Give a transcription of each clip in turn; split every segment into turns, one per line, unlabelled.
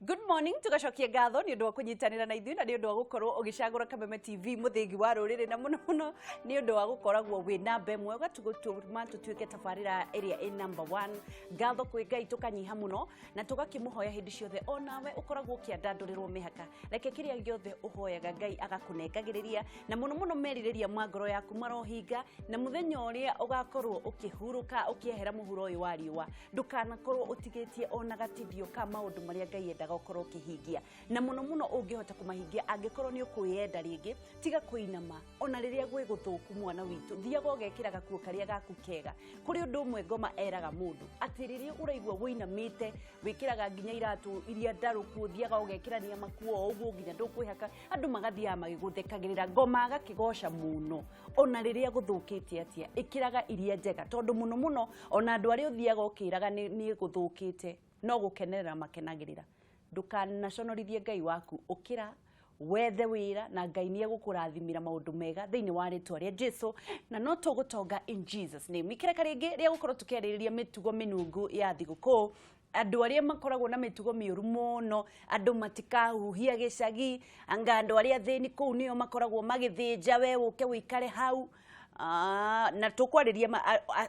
Good morning, tugacokia ngatho ni undu wa kunyitanira na ithui na ni undu wa gukorwo ugicagura Kameme TV muthingi wa ruriri na muno ni undu wa gukoragwo wi namba imwe gatugutuma tutuike tabarira area in number 1 ngatho kwi Ngai tukanyiha muno na tugakimuhoya hindi ciothe onawe ukoragwo kiandandurirwo mihaka reke kiria giothe uhoyaga Ngai agakunengagiriria na muno meririria mwangoro yaku marohinga na muthenya uria ugakorwo ukihuruka ukiehera muhuro uyu wa riwa ndukanakorwo utigitie ona gatithio ka maundu maria Ngai endaga ukorwo kihingia na muno ungihota kumahingia angikorwo ni ukuyenda ringi tiga kuinama ona riria gwi guthuku mwana witu thiaga ugekira gakuo karia gaku kega kuri undu umwe ngoma eraga mundu ati riria uraigwa winamite wikiraga nginya iratu iria ndaruku thiaga ugekirania makuo uguo nginya ndukwihaka andu magathia magiguthekagirira ngoma agakigosha muno ona riria guthukitie atia ikiraga iria njega tondu muno ona andu ari uthiaga ukiraga ni guthukite no gukenerera makenagirira ndukanaconorithie Ngai waku ukira wethe wira na Ngai ni egukurathimira maundu mega thiini wa ritwa ria Jesu na no tugutonga in Jesus name ikireka ringi ria gukorwo tukiaririria mitugo minungu ya thiguku andu aria makoragwo na mitugo miuru muno andu matikahuhia gicagi anga andu aria thini kuu nio makoragwo magithinja we uke wikare hau na tukwariria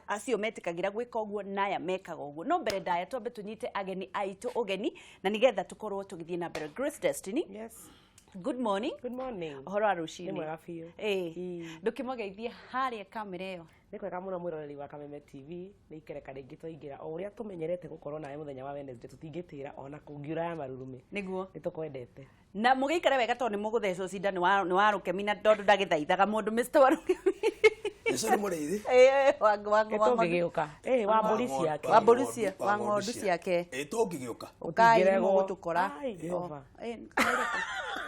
acio metikagira gwika uguo naya mekaga uguo no mbere ndaya twambe tunyite ageni aitu ugeni na nigetha tukorwo tugithie na mbere Grace Destiny.
Yes.
Good morning.
Good morning.
Horo arushini.
Ni mwega fiyo.
Ndukimugeithia haria kamera iyo.
Ni kwega muno mwiroreri wa Kameme TV ni ikereka ringi twaingira o uria tumenyerete gukorwo nawe muthenya wa Wednesday tutingitira ona kungiura ya marurume.
Niguo.
Ni tukwendete.
Na mugikare wega to ni muguthecwo cinda ni wa rukemi na ndondo ndagithaithaga mundu Mr. wa rukemi.
Yesu ni murithi.
Tungigiuka. Wa mburi yake.
Wa mburi ciake. Wa ng'ondu ciake.
Tungigiuka.
Ukai mugutukora.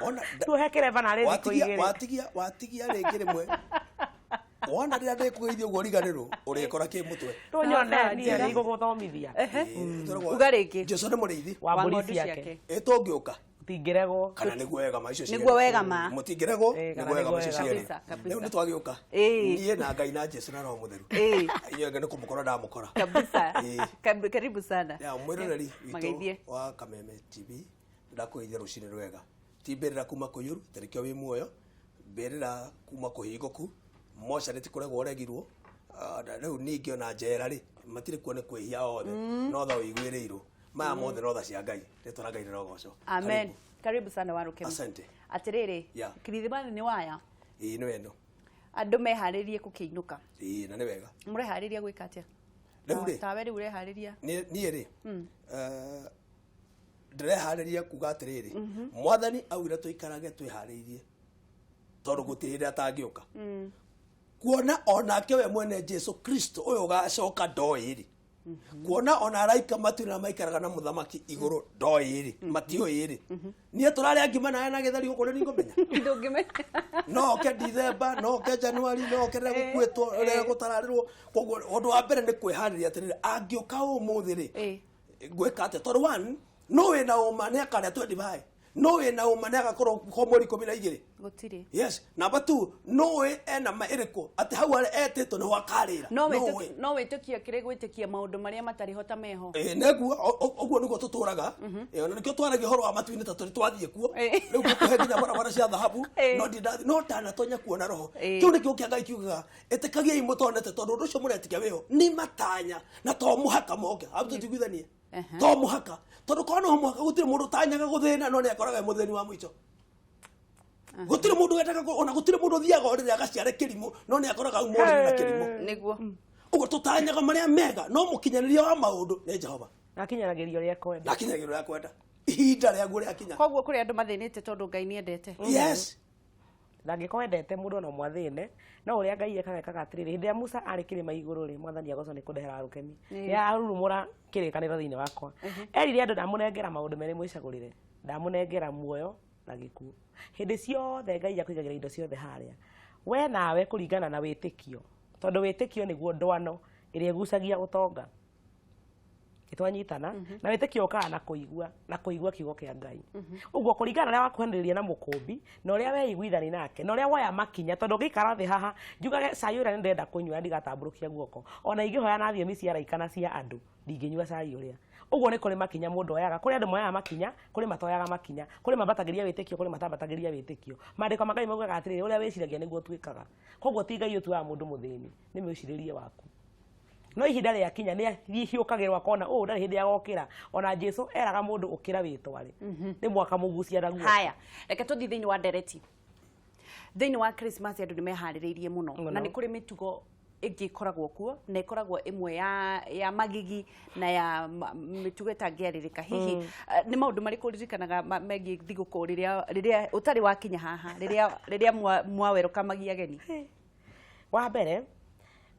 Ona
tuhekere bana rezi kuigire.
Watigia ringi rimwe. Wona rira ndikugeithio uguo riganirwo urikora ki mutwe.
Tunyone ni guguthomithia.
Ugariki.
Yesu ni murithi.
Wa mburi yake.
Tungiuka.
Tingirego
kana niguo wega maicio
niguo wega ma
mutingirego niguo wega maicio cieri
kabisa
ni twagiuka nie na Ngai na Jesu na roho mutheru iyo ngene kumukora ndamukora
kabisa karibu sana
ya mwiroreri witu wa Kameme TV ndakuithia rucini rwega timbirira kuma kuyuru terikio wi muoyo mbirira kuma kuhingoku moca ritikoragwo regirwo na riu ningi ona njera ri matire kuone kwihia othe no tha uigwirirwo maya mothe no tha cia Ngai ritwa Ngai rogoco.
Amen. Karibu sana warukemi.
Asante.
Atiriri kirithibani ni waya
ni wendo
andu meharirie kukiinuka
na ni wega
murehariria gwika atia tawe ri urehariria
ni ri ndirehariria kuga atiriri mwathani augire tuikarage twihariirie tondu gutirira atangiuka kuona onake we mwene Jesu Kristo uyu ugacoka ndoiri kuona ona araika matu na maikaraga na muthamaki iguru ndoiri matio iri nie turari angima nae na githari guko ni ngomenya
ndungimenya
no ke December no ke January no ke gukwetwo ore gutararirwo koguo undu wa mbere ni kwihariria atiriri angiuka umuthi ri gwika ate tondu one no we na uma ne akare 25 no we na uma ne agakorwo komori 12
gutiri
yes number 2 no we ena mairiko ati hau ari etito no wakarira
no we tukia kire gwitikia maundu maria matari hota meho
neguo oguo niguo tuturaga ona nikio twaragia horo wa matuini ta turi twathie kuo riu kuhe nginya barabara cia dhahabu no tana tonya kuona roho kiu nikio kia Ngai kiugaga etikagia imutonete tondu undu ucio muretikia weho ni matanya na to muhaka moke abutu tigwithanie to muhaka tondu kono muhaka gutire mundu tanyaga guthina no ni akoraga mutheni wa mwicho gutire mundu wetaka ona gutire mundu thiaga orire agaciare kirimu no ni akoraga umuri na kirimu
niguo
ugo tutanyaga maria mega no mukinyaniria wa maundu ni Jehova
nakinyanagirio ria kwenda
nakinyanagirio ria kwenda ihinda ria gure akinya
koguo kuri andu mathinite tondu Ngai ni endete
yes
ndangikwendete mundu no mwathine no uria Ngai ekaga atiriri hindi ya Musa ari kirima iguru ri mwathani agoco ni kundehera rukemi ya arurumura kirikanira thiini wakwa erire andu ndamunengera maundu mere mwicagurire ndamunengera muoyo na gikuo hindi ciothe Ngai akuigagira indo ciothe haria we nawe kuringana na witikio tondu witikio niguo ndwano iria gucagia utonga itwanyitana na witikio kana na kuigua kiugo kia Ngai uguo kuringana na wakuhaniriria na mukumbi na uria we iguithani nake na uria waya makinya tondu ngikara thi haha njugage cai uria ndenda kunywa ndigatamburukia guoko ona ingihoya na thiomi cia raikana cia andu ndinginyua cai uria Uguo nĩ kũrĩ makinya mũndũ oyaga, kũrĩ andũ moyaga makinya, kũrĩ matoyaga makinya, kũrĩ mambatagĩria wĩtĩkio, kũrĩ matambatagĩria wĩtĩkio. Maandĩko ma Ngai maugaga atĩrĩrĩ, ũrĩa wĩciragia nĩguo twĩkaga. Koguo ti Ngai ũtuaga mũndũ mũthĩni, nĩ mwĩcirĩrie waku. No ihinda rĩa kinya nĩ hiũkagĩrwo akona ndarĩ hĩndĩ ya gokĩra. Ona Jesũ eraga mũndũ ũkĩra wĩtware. Nĩ mwaka mũgucia naguo.
Haya, reke tũthiĩ thĩinĩ wa ndereti. Thĩinĩ wa Christmas andũ nĩ meharĩrĩirie mũno na nĩ kũrĩ mĩtugo ĩngĩ ĩkoragwo kuo na ĩkoragwo ĩmwe ya magigi na ya mĩtugo ĩtangĩarĩrĩka. Hihi nĩ maũndũ marĩkũ ũririkanaga megiĩ thigũkũ rĩrĩa ũtarĩ wakinya haha rĩrĩa mwawerũkamagia ageni?
Wa mbere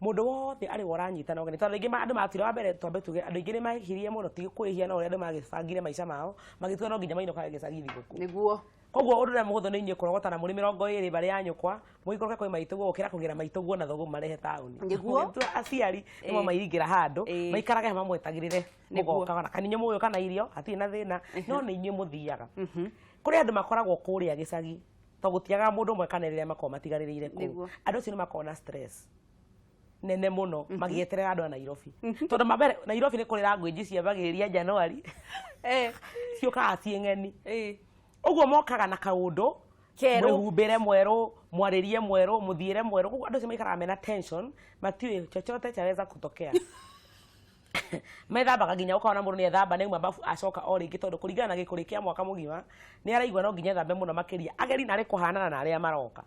mũndũ wothe arĩ ũranyitana ũgeni tondũ aingĩ andũ matwire wa mbere twambe tuge andũ aingĩ nĩ mahirie mũno ti kwĩhia no ũrĩa andũ magĩbangire maica mao magĩtua no nginya mainũkaga gĩcagi thigũkũ. Nĩguo koguo ũndũ ũrĩa mũhũthũ nĩ inyuĩ kũrogotana mũrĩ 20 barĩ ya nyũkwa mũgĩkorwo kwĩ maitũguo gũkĩra kũgĩra maitũguo na thoguo marehe taũni. Nĩguo aciari nĩmo maingĩra handũ maikarage mamwetagĩrĩre mũgoka kana kaninyo mũyũ kana irio hatirĩ na thĩna no nĩ inyuĩ mũthiaga. Kũrĩ andũ makoragwo kũrĩa gĩcagi to gũtiaga mũndũ ũmwe kana rĩrĩa makorwo matigarĩrĩire kũu. Andũ acio nĩ makoragwo na stress nene mũno magĩeterera andũ a Nairobi tondũ mabere Nairobi nĩ kũrĩ language ciambagĩrĩria Januari ciũkaga ciĩ ng'eni. Ũguo mokaga na kaũndũ mwĩhumbĩre mwerũ mwarĩrie mwerũ mũthiĩre mwerũ. Koguo andũ acio maikaraga mena tension matiũĩ chochote chaweza kutokea. Methambaga nginya ũkaona mũndũ nĩ ethamba nauma bafu acoka o rĩngĩ tondũ kũringana na gĩkũrĩ kĩa mwaka mũgima nĩ araigua no nginya thambe mũno makĩria ageri narĩ kũhanana na arĩa maroka.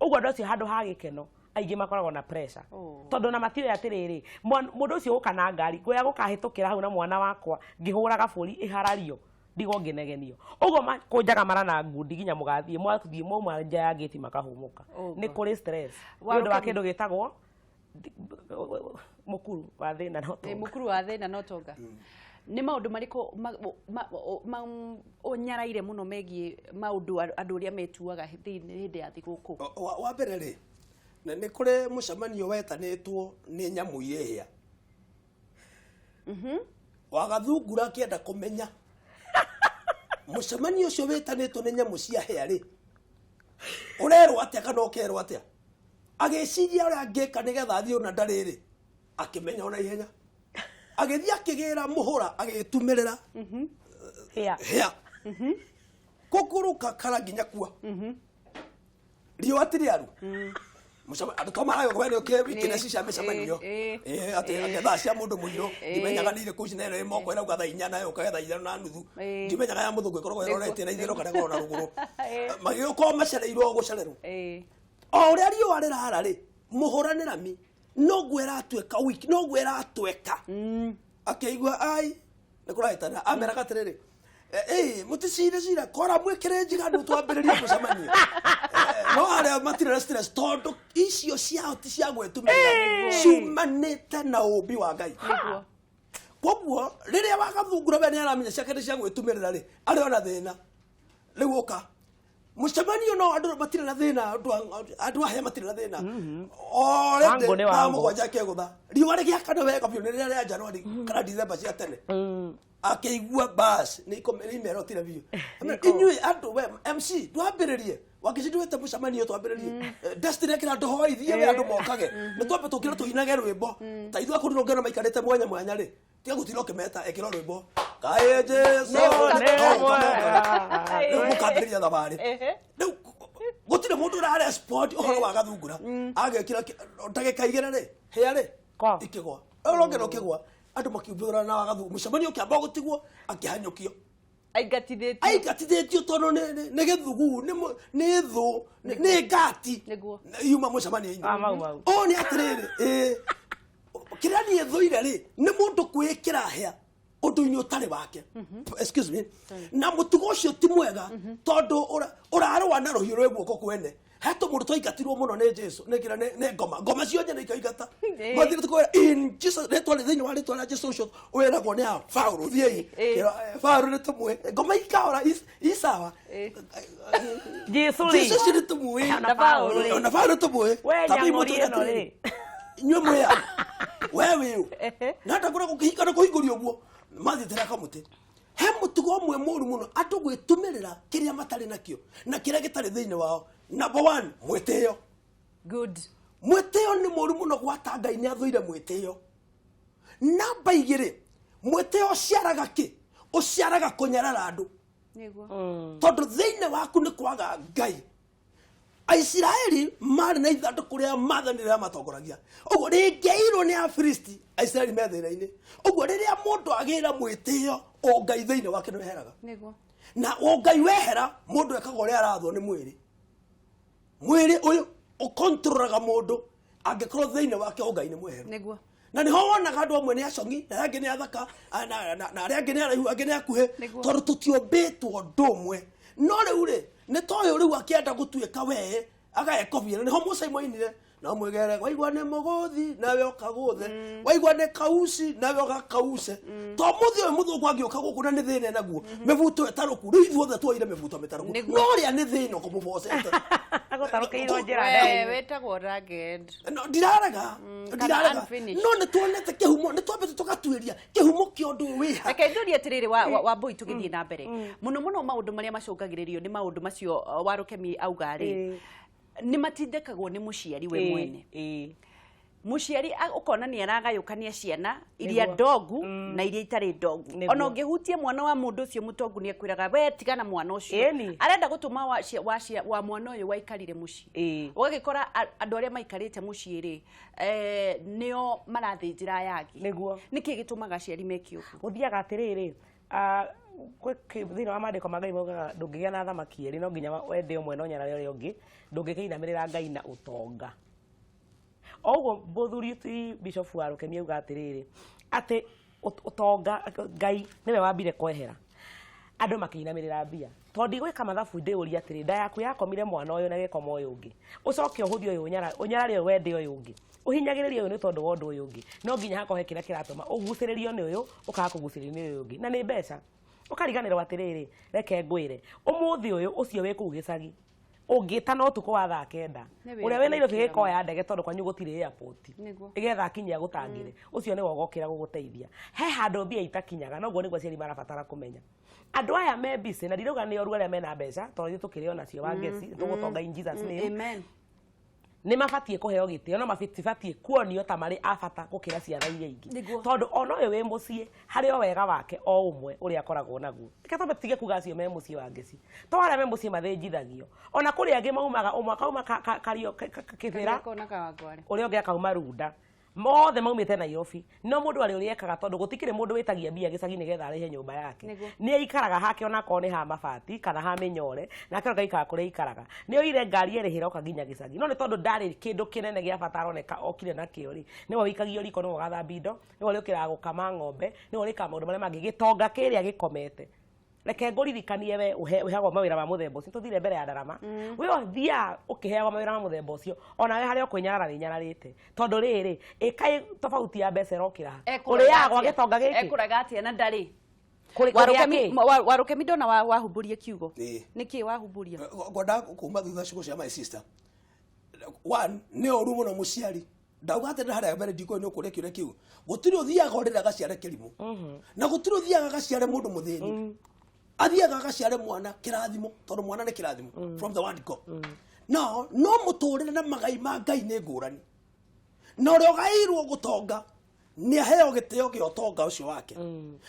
Ũguo andũ acio handũ ha gĩkeno aingĩ makoragwo na pressure tondũ na matiũĩ atĩrĩrĩ mũndũ ũcio gũka na ngari ngwĩra gũkahĩtũkĩra hau na mwana wakwa ngĩhũraga bũri ĩharario ndigo ngĩnegenio. Ũguo kũnjaga mara na ngundi nginya mũgathiĩ mwathiĩ mwauma nja ya gate makahũmũka. Nĩ kũrĩ stress nĩ ũndũ wa kĩndũ gĩtagwo mũkuru wa thĩna no tonga. Mũkuru wa thĩna no tonga. Nĩ maũndũ marĩkũ ũnyaraire mũno megiĩ maũndũ andũ ũrĩa metuaga hĩndĩ ya thigũkũ?
Wa mbere rĩ nĩ kũrĩ mũcemanio wetanĩtwo nĩ nyamũ irĩa wagathungura kĩenda kũmenya mũcemanio ũcio wetanĩtwo nĩ nyamũ cia hĩa rĩ ũrerwo atĩa kana ũkerwo atĩa agĩciria ũrĩa angĩka nĩgetha athiĩ ona ndarĩ rĩ akĩmenya ona ihenya agĩthiĩ akĩgĩra mũhũra agĩtumĩrĩra hĩa kũkũrũka kara nginya kua riũa ti rĩaru andũ to marayoga wene ũkĩwikĩra cicia mĩcemanio atĩ thaa cia mũndũ mũirũ ndimenyaga nĩ irĩkũ ici na ĩno ĩmoko ĩrauga thaa 4 na yokaga thaa 5:30 ndimenyaga ya mũthũngũ ĩkoragwo ĩroretie na itherũ kana ĩkoragwo na rũgũrũ magĩgĩkorwo macereirwo gũcererwo o ũrĩa riũa rĩrara rĩ mũhũranĩra mi noguo ĩratuĩka wiki noguo ĩratweka akĩigua ai nĩ kũrahĩtana ameraga atĩrĩrĩ mũticire kora mwĩkĩre njiganu twambĩrĩrie mũcemanio no arĩa matirĩ na stress tondũ icio ciao ti cia gwĩtumĩrĩra ciumanĩte na ũmbi wa Ngai. Koguo rĩrĩa wagathungura we nĩ aramenya ciake nĩ cia gwĩtumĩrĩra rĩ arĩ ona thĩna rĩu ũka mũcemanio no andũ matirĩ na thĩna andũ ahĩa matirĩ na thĩna orende na mũgwanja kĩgũtha riũa rĩgĩakana wega biũ nĩ rĩrĩa rĩa Januari kana December cia tene akĩigua bas nĩ imero tira biũ inyuĩ andũ we MC twambĩrĩrie wakĩcinduĩte mũcemanio twambĩrĩrie Destiny kĩra andũ hoithie we andũ mokage nĩ twambe tũkĩra tũhinage rwĩmbo ta ithuĩ akũrũ ngeno maikarĩte mwanya mwanya rĩ tiga gũtiro kĩmeta ekĩra rwĩmbo kaĩ Jesũ mũkambĩrĩria thabarĩ rĩu gũtirĩ mũndũ ũrarĩa sport ũhoro wa gathungura agekĩra ndagĩka 2 rĩ hĩa rĩ ikĩgwa ũrongera ũkĩgwa andũ makiumbũra na wagathu mũcemanio kĩamba gũtigwo akĩhanyũkio aigatithĩtio tondũ nĩ gĩthugu nĩ thũ nĩ ngati yuma mũcemanio-inĩ o nĩ atĩrĩrĩ kĩrĩa niĩ thũire rĩ nĩ mũndũ kwĩkĩra hĩa ũndũ-inĩ ũtarĩ wake excuse me na mũtugo ũcio ti mwega tondũ ũrarũa na rũhiũ rwĩ guoko kwene heto mũndũ twaingatirwo mũno nĩ Jesũ nĩ ngoma ciothe nĩ ikaingata mathire tukwĩra in Jesus rĩtwa thĩinĩ wa rĩtwa rĩa Jesũ ũcio wĩragwo nĩ a Paulo thiĩ Paulo nĩ tũmwe ngoma ikaora isawa Jesũ nĩ tũmwe na Paulo tũmwe tabi mũtũ rĩ nyue mwya wewe nata kũra gũkĩhikana kũhingũrio ũguo mathitĩra kamũtĩ he mũtugo ũmwe mũru mũno andũ gwĩtumĩrĩra kĩrĩa matarĩ nakĩo na kĩrĩa gĩtarĩ thĩinĩ wao. Number 1 mwĩtĩo. Good. Mwĩtĩo nĩ mũru mũno gwata Ngai nĩ athũire mwĩtĩo. Number 2 mwĩtĩo ũciaraga kĩ ũciaraga kũnyarara andũ tondũ thĩinĩ waku nĩ kwaga Ngai. Aisiraeli marĩ na ithandũkũ rĩa maathani rĩrĩa matongoragia, ũguo rĩngĩairwo nĩ Afilisti, Aisiraeli me thĩna-inĩ. Ũguo rĩrĩa mũndũ agĩra mwĩtĩo o Ngai thĩinĩ wake nĩ weheraga, na o Ngai wehera mũndũ ekaga ũrĩa arathwo nĩ mwĩrĩ ũyũ ũkontrolaga mũndũ angĩkorwo thĩinĩ wake o Ngai nĩ mweheru. Na nĩho wonaga andũ amwe nĩ acong'i na arĩa angĩ nĩ athaka na arĩa angĩ nĩ araihu angĩ nĩ akuhĩ tondũ tũtiombĩtwo ũndũ ũmwe. No rĩu rĩ nĩ toyũ rĩu akĩenda gũtuĩka wee agekobia nĩho Musa moinire na mwĩgere waigua nĩ mũgũthi nawe ũkagũthe waigua nĩ kauci nawe ũgakause to mũthĩ ũyũ mũthũngũ angĩũka gũkũ na nĩ thĩna naguo mĩbuto ĩtarũku rĩu ithuothe twoire mĩbuto mĩtarũku no ũrĩa nĩ thĩna ũkũmũbocete
agũtarũkĩirwo njĩra
wĩtagwo rugged.
Ndirarega no nĩ tuonete kĩhumo nĩ twambĩte tũgatuĩria kĩhumo kĩa ũndũ wĩha.
Reke ndũrie atĩrĩrĩ wa Mbũi tũgĩthiĩ na mbere mũno mũno maũndũ marĩa macũngagĩrĩrio nĩ maũndũ macio wa Rũkemi auga rĩ nĩ matindĩkagwo nĩ mũciari we mwene. Mũciari ũkona nĩ aragayũkania ciana iria ndongu na iria itarĩ ndongu. Ona ũngĩhutia mwana wa mũndũ ũcio mũtongu nĩ akwĩraga we tigana mwana ũcio arenda gũtũma wa mwana ũyũ waikarire mũciĩ. Ũgagĩkora andũ arĩa maikarĩte mũciĩ rĩ nĩo marathĩnjĩra ayagi. Nĩkĩ gĩtũmaga aciari meke ũguo?
Ũthiaga atĩrĩrĩ thĩinĩ wa maandĩko ma Ngai maugaga ndũngĩgĩa na thamaki erĩ no nginya wende ũmwe na ũnyarare ũrĩa ũngĩ ndũngĩkĩinamĩrĩra Ngai na ũtonga. Oguo Mũthuri ti Bishop wa Rũkemi auga atĩrĩrĩ atĩ ũtonga Ngai nĩwe wambire kwehera andũ makĩinamĩrĩra mbia tondũ ndigwĩka mathabu ndĩũria atĩrĩ nda yaku yakomire mwana ũyũ na gĩkoma ũyũ ũngĩ ũcoke ũhũthie ũyũ ũnyarare ũyũ wende ũyũ ũngĩ ũhinyagĩrĩria ũyũ nĩ tondũ wa ũndũ ũyũ ũngĩ no nginya hakohe kĩrĩa kĩratũma ũgucĩrĩrio nĩ ũyũ ũkaga kũgucĩrĩrio nĩ ũyũ ũngĩ na nĩ mbeca. Ũkariganĩrwo atĩrĩrĩ reke ngwĩre ũmũthĩ ũyũ ũcio wĩ kũu gĩcagi ũngĩta no ũtukũ wa thaa kenda ũrĩa wĩ Nairobi gĩkoya ndege tondũ kwanyu gũtirĩ airport ĩgetha akinyia gũtangĩre ũcio nĩ wogokĩra gũgũteithia he handũ mbia itakinyaga noguo nĩguo aciari marabatara kũmenya. Andũ aya me busy na ndirauga nĩ oru arĩa mena mbeca tondũ ithuĩ tũkĩrĩ onacio wa ngeci tũgũtonga in Jesus name nĩ mabatiĩ kũheo gĩtĩo no mabatiĩ kuonio ta marĩ abata gũkĩra ciana iria ingĩ tondũ ona ũyũ wĩ mũciĩ harĩ o wega wake o ũmwe ũrĩa akoragwo naguo. Reke twambe tutige kuga acio me mũciĩ wa ngeci to arĩa me mũciĩ mathĩnjithagio ona kũrĩ angĩ maumaga ũmwe akauma kario kĩbĩra ũrĩa ũngĩ akauma Runda mothe maumĩte Nairobi no mũndũ arĩ ũrĩa ekaga tondũ gũtikĩrĩ mũndũ wĩtagia mbia gĩcagi nĩgetha arehe nyũmba yake nĩ aikaraga hake ona akorwo nĩ ha mabati kana ha mĩnyore na akĩroga ikara kũrĩa aikaraga nĩ oire ngari erĩhĩra oka nginya gĩcagi no nĩ tondũ ndarĩ kĩndũ kĩnene gĩa bata aroneka okire nakĩo rĩ nĩwe wĩikagio riko nĩwe ũgathambia indo nĩwe ũrĩũkĩraga gũkama ng'ombe nĩwe ũrĩkaga maũndũ marĩa mangĩ gĩtonga kĩrĩa gĩkomete. Reke ngũririkanie we ũheagwo mawĩra ma mũthemba ũcio tũthire mbere ya Ndarama we ũthiaga ũkĩheagwo mawĩra ma mũthemba ũcio ona we harĩa ũkwĩnyarara wĩnyararĩte tondũ rĩrĩ ĩkaĩ tofauti ya mbeca ĩrokĩra ũrĩaga gwa gĩtonga gĩkĩ
ekũraga atĩa na ndarĩ wa Rũkemi ndona wahumburia kiugo nĩkĩ wahumburia
ngwenda kuma thutha ciugo cia my sister one nĩ oru mũno mũciari ndauga atĩ harĩa mbere ndiko nĩ ũkũrĩa kĩũria kĩu gũtirĩ ũthiaga ũrĩra gaciare kĩrimũ na gũtirĩ ũthiaga gaciare mũndũ mũthĩni athiaga gaciare mwana kĩrathimo tondũ mwana nĩ kĩrathimo from the word go no mũtũrĩre na magai ma Ngai nĩ ngũrani na ũrĩa ũgaĩirwo gũtonga nĩ aheo gĩtĩo gĩa ũtonga ũcio wake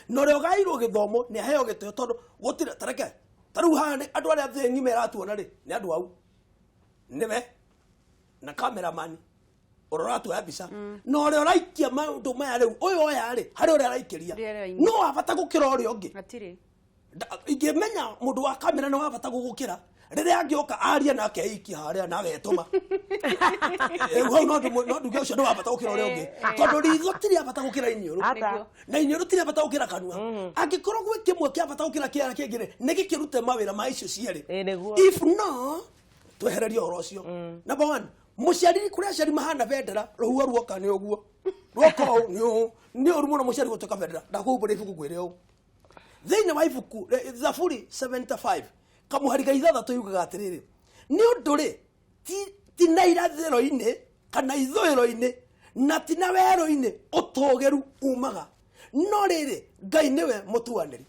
na ũrĩa ũgaĩirwo gĩthomo nĩ aheo gĩtĩo tondũ gũtirĩ tareke tarĩu haha andũ arĩa thĩ ng'ima ĩratuona rĩ nĩ andũ au nĩwe na cameraman ũroratuoya mbica na ũrĩa ũraikia maũndũ maya rĩu ũyũ oya rĩ harĩ ũrĩa araikĩria no abata gũkĩra ũrĩa ũngĩ ingĩmenya mũndũ wa kamera nĩ wabata gũgũkĩra rĩrĩa angĩoka aria nake eikia harĩa na agetũma hau no nduge ũcio nĩ wabata gũkĩra ũrĩa ũngĩ tondũ ritho tirĩ abata gũkĩra iniũrũ na iniũrũ tirĩ abata gũkĩra kanua angĩkorwo gwĩ kĩmwe kĩa abata gũkĩra kĩara kĩngĩ nĩ gĩkĩrute mawĩra ma icio cierĩ if no twehererie ũhoro ũcio. Number one mũciari kũrĩa aciari mahana bendera rũhuo ruoka nĩ ũguo ruoka nĩ ũru mũno mũciari gũtuĩka bendera ndakũhumbũra ibuku ngwĩre ũũ thĩinĩ wa ibuku Zaburi 75 kamuhari ga ithathatũ yugaga atĩrĩrĩ nĩ ũndũ rĩ ti na irathĩro-inĩ kana ithũĩro-inĩ na ti na werũ-inĩ ũtũgĩru umaga no rĩrĩ Ngai nĩwe mũtuanĩri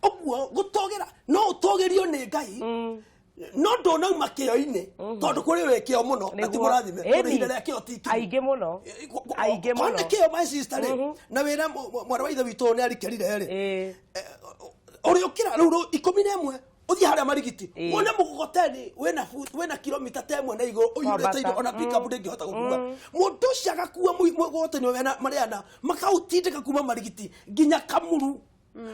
ũguo gũtũgĩra no ũtũgĩrio nĩ Ngai no ndonauma kĩo-inĩ tondũ kũrĩ we kĩo mũno na ti mũrathime kũrĩ ihinda rĩa kĩo ti
aingĩ mũno
kone kĩo my sister rĩ na wĩra mwana wa ithe witũ nĩ arikerire rĩ ũrĩ ũkĩra rĩu 11 uthi harĩa marigiti wona mũgogoteni wena kilomita 10 na igũrũ ũyurĩte indo ona pick up ndĩngĩhota gũkua mũndũ ũcio agakua mũgogoteni wena marĩana makautindĩka kuma marigiti nginya Kamuru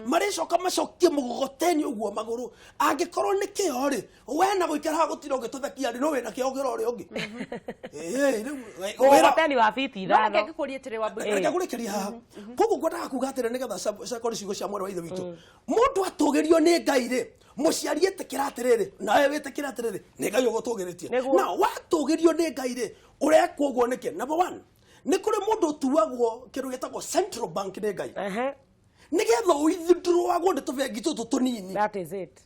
maricoka macokie mũgogoteni ũguo magũrũ angĩkorwo nĩ kĩo rĩ wena gũikara haha gũtira ũngĩtũthekia rĩ no wĩna kĩo gĩra ũrĩa ũngĩ
mũgogoteni wa biti 5
ngĩkũria tĩrĩ wa mbere
reke ngũrĩkĩria haha koguo ngwendaga kuga atĩrĩ nĩgetha cakori ciugo cia mwana wa ithe witũ mũndũ atũgĩrio nĩ Ngai rĩ mũciari etĩkĩra atĩrĩrĩ nawe wĩtĩkĩra atĩrĩrĩ nĩ Ngai ũgũtũgĩrĩtie na watũgĩrio nĩ Ngai rĩ ũrekwo ũguo nĩkĩ number 1 nĩ kũrĩ mũndũ ũtuagwo kĩndũ gĩtagwo central bank nĩ Ngai nĩgetha ũithindurwagwo nĩ tũbengi tũtũ tũnini
that is it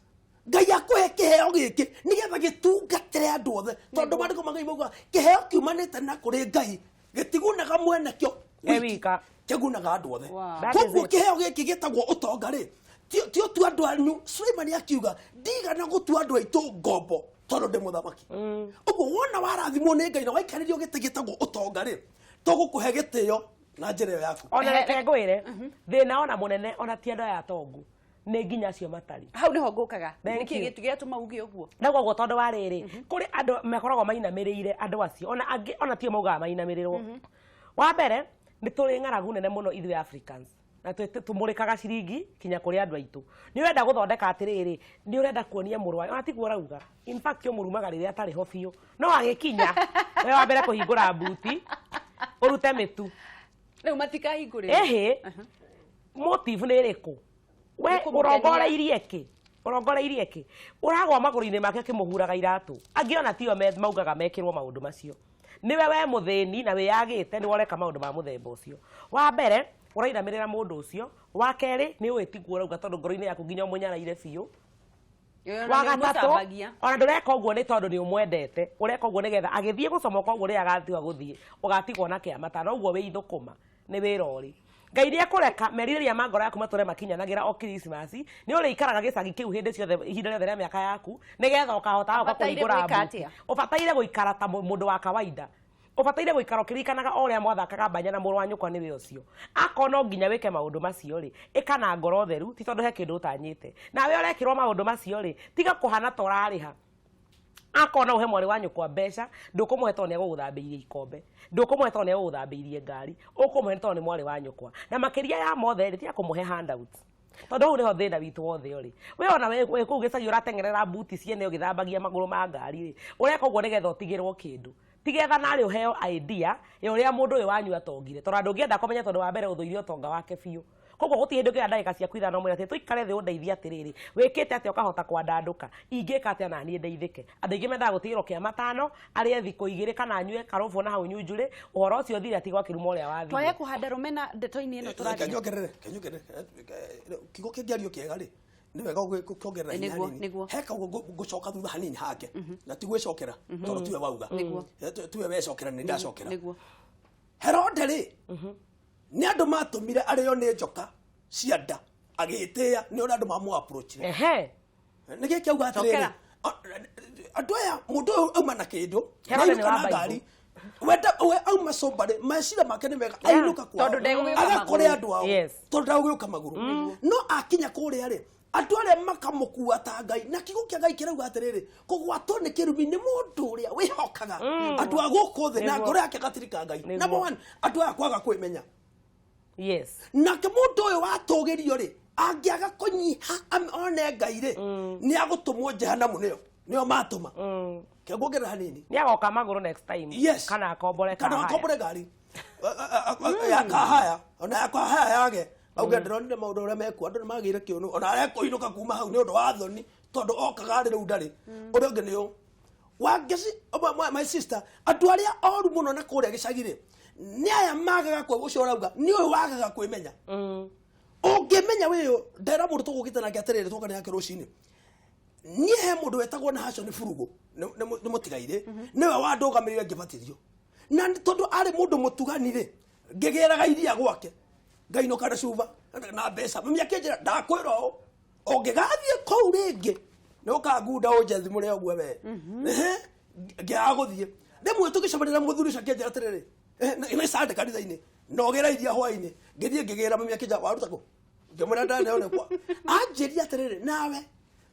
Ngai akũhe kĩheo gĩkĩ nĩgetha gĩtungatĩre andũ othe tondũ maandĩko ma Ngai mauga kĩheo kiumanĩte na kũrĩ Ngai gĩtigunaga mwene kĩo
wika
kĩgunaga andũ othe koguo kĩheo gĩkĩ gĩtagwo ũtonga rĩ tio tu andũ anyu Suleiman akiuga ndigana gũtua andũ aitũ ngombo tondũ ndĩ mũthamaki ũguo wona warathimwo nĩ Ngai na waikarĩrio gĩtĩ gĩtagwo ũtonga rĩ tũgũkũhe gĩtĩo na njĩra ĩyo yaku
ona reke ngwĩre thĩna ona mũnene ona ti andũ aya atongu nĩ nginya acio matari
hau nĩho ngũkaga nĩkĩ gĩtũma uge ũguo
naguo tondũ wa rĩrĩ kũrĩ andũ makoragwo mainamĩrĩire andũ acio ona angĩ ona tio maugaga mainamĩrĩrwo wa mbere nĩ tũrĩ ng'aragu nene mũno ithuĩ Africans na tũmũrĩkaga ciringi kinya kũrĩ andũ aitũ nĩ ũrenda gũthondeka atĩrĩrĩ nĩ ũrenda kuonia mũrwaĩ ona tiguo rauga in fact mũrumaga rĩrĩa atarĩ ho biũ no agĩkinya we wa mbere kũhingũra mbuti ũrute mĩtu
rĩu matikahingũrĩra
motive nĩ ĩrĩkũ we ũrongoreirie kĩ ũragwa magũrũ-inĩ make kĩmũhuraga iratũ angĩ ona tio maugaga mekĩrwo maũndũ macio niwe we mũthĩni na wĩyagĩte nĩ woreka maũndũ ma mũthemba ũcio wa mbere ũrainamĩrĩra mũndũ ũcio wa kerĩ nĩ ũĩ tiguo rauga tondũ ngoro-inĩ yaku nginya ũmũnyaraire biũ wa gatatũ ona ndũreka ũguo nĩ tondũ nĩ ũmwendete ũreka ũguo nĩgetha agĩthiĩ gũcomoka ũguo rĩrĩa agatua gũthiĩ ũgatigwo na kĩamata na ũguo wĩ ithũkũma nĩ wĩra ũrĩ Ngai nĩ ekũreka merirĩria ma ngoro yaku matũre makinyanagĩra o Krismasi nĩ ũrĩikaraga gĩcagi kĩu hĩndĩ ciothe ihinda rĩothe rĩa mĩaka yaku nĩgetha ũkahota kũhingũra mbuti ũbataire gũikara ta mũndũ wa kawaida ũbataire gũikara ũkĩririkanaga o ũrĩa mwathakaga mbanya na mũrũ wa nyũkwa nĩwe ũcio akorwo no nginya wĩke maũndũ macio rĩ ĩka na ngoro theru ti tondũ he kĩndũ ũtanyĩte nawe ũrekĩrwo maũndũ macio rĩ tiga kũhana ta ũrarĩha akorwo no ũhe mwarĩ wa nyũkwa mbeca ndũkũmũhe tondũ nĩ egũgũthambĩirie ikombe ndũkũmũhe tondũ nĩ egũgũthambĩirie ngari ũkũmũhe tondũ nĩ mwarĩ wa nyũkwa na makĩria ya mothe rĩ tiga kũmũhe handouts tondũ hau nĩho thĩna witũ wothe ũrĩ we ona we kũu gĩcagi ũratengerera mbuti ciene ũgĩthambagia magũrũ ma ngari rĩ ũreka ũguo nĩgetha ũtigĩrwo kĩndũ tigetha narĩ ũheo idea ya ũrĩa mũndũ ũyũ wanyu atongire tondũ andũ ũngĩenda kũmenya tondũ wa mbere ũthũire ũtonga wake biũ koguo gũtirĩ hĩndĩ ũkĩoya ndagĩka ciaku ithano mwĩra atĩ tũikare thĩ ũndeithie atĩrĩrĩ wĩkĩte atĩa ũkahota kwandandũka ingĩka atĩa na niĩ ndeithĩke andũ aingĩ mendaga gũtigĩrwo kĩamatano arĩa thikũ igĩrĩ kana anyue karobũ na hau nyunjũrĩ ũhoro ũcio thire atigwo akĩruma ũrĩa wathire
twaye kũhanda rũmena ndeto-inĩ ĩno tũraria
kenyongerere kiugo kĩngiario kĩega rĩ nĩ wega gũkĩongerera hinya hanini heka gũcoka thutha hanini hake na ti gwĩcokera tondũ tiwe wauga tiwe wecokera nĩ ndacokera Herode rĩ nĩ andũ matũmire arĩo nĩ njoka cia nda agĩtĩa nĩ ũrĩa andũ mamũ approach nĩ gĩkĩ auga atĩrĩrĩ andũ aya mũndũ ũyũ auma na kĩndũ na ngari wenda we auma somebody meciria make nĩ mega ainũka kwao agakore andũ ao tondũ ndagũgĩũka magũrũ no akinya kũrĩa rĩ andũ arĩa makamũkua ta Ngai na kiugo kĩa Ngai kĩrauga atĩrĩrĩ kũgwatwo nĩ kĩrumi nĩ mũndũ ũrĩa wĩhokaga andũ a gũkũ thĩ na ngoro yake gatirika Ngai number 1 andũ aya kwaga kwĩmenya nake mũndũ ũyũ watũgĩrio rĩ angĩaga kũnyiha one Ngai rĩ nĩ agũtũmwo jehanamu nĩyo matũma kĩngũongerera hanini
nĩ agoka magũrũ next time kana akombore
ngari yakahaya ona yakahaya yage auge ndĩronire maũndũ ũrĩa mekuo andũ nĩ magĩire kĩũnũ ona arekũinũka kuma hau nĩ ũndũ wa thoni tondũ okaga rĩ rĩu ndarĩ ũrĩa ũngĩ nĩ ũũ wangeci my sister andũ arĩa oru mũno na kũrĩa gĩcagi rĩ nĩ aya magaga ũcio ũrauga nĩ ũyũ wagaga kwĩmenya ũngĩmenya wĩyo ndera mũndũ tũgũkĩte nake atĩrĩrĩ tũkane yake rũcinĩ niĩ he mũndũ wetagwo na haco nĩ Burugu nĩ mũtigaire nĩwe wandũgamĩrĩire ngĩbatithio na tondũ arĩ mũndũ mũtugani rĩ ngĩgĩraga iria gwake ngainũka na cuba na mbeca mami akĩnjĩra ndakwĩra ũũ ũngĩgathiĩ kũu rĩngĩ no ka ngunda o njethi muri ogwe we ngia guthie ndemwe tugicamanira muthuri cakia njira tiriri ina sande kanitha-ini no gera iria hwa-ini ngithie ngigera mami akinja waruta ku ngimura ndane one kwa anjiria atiriri nawe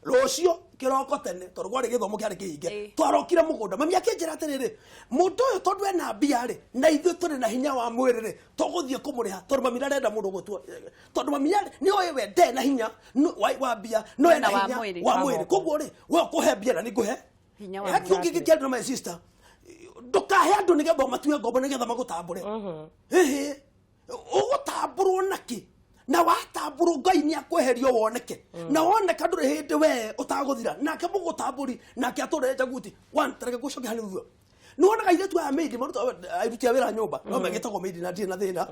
rocio kiroko tene tondu gwari githomo kiari kihinge twarokire mugunda mami akinjira atiriri mundu uyu tondu ena mbia ri na ithu turi na hinya wa mwiri ri tuguthie kumuriha tondu mami arenda mundu gutua tondu mami ni oye we nde na hinya wa mbia no ena hinya wa mwiri koguo ri we kuhe mbia na ni nguhe hinya wa mwiri akikikienda my sister ndukahe andu nigetha matue ngombo nigetha magutambure ugutamburwo naki na watamburu Ngai ni akweherio woneke na woneka nduri hindi we utaguthira nake mugutamburi nake atureje guti wantareke gucoke hani thutha ni wonaga ile tu ya maid maruta airutia wira nyumba no megetago maid na ndire na thina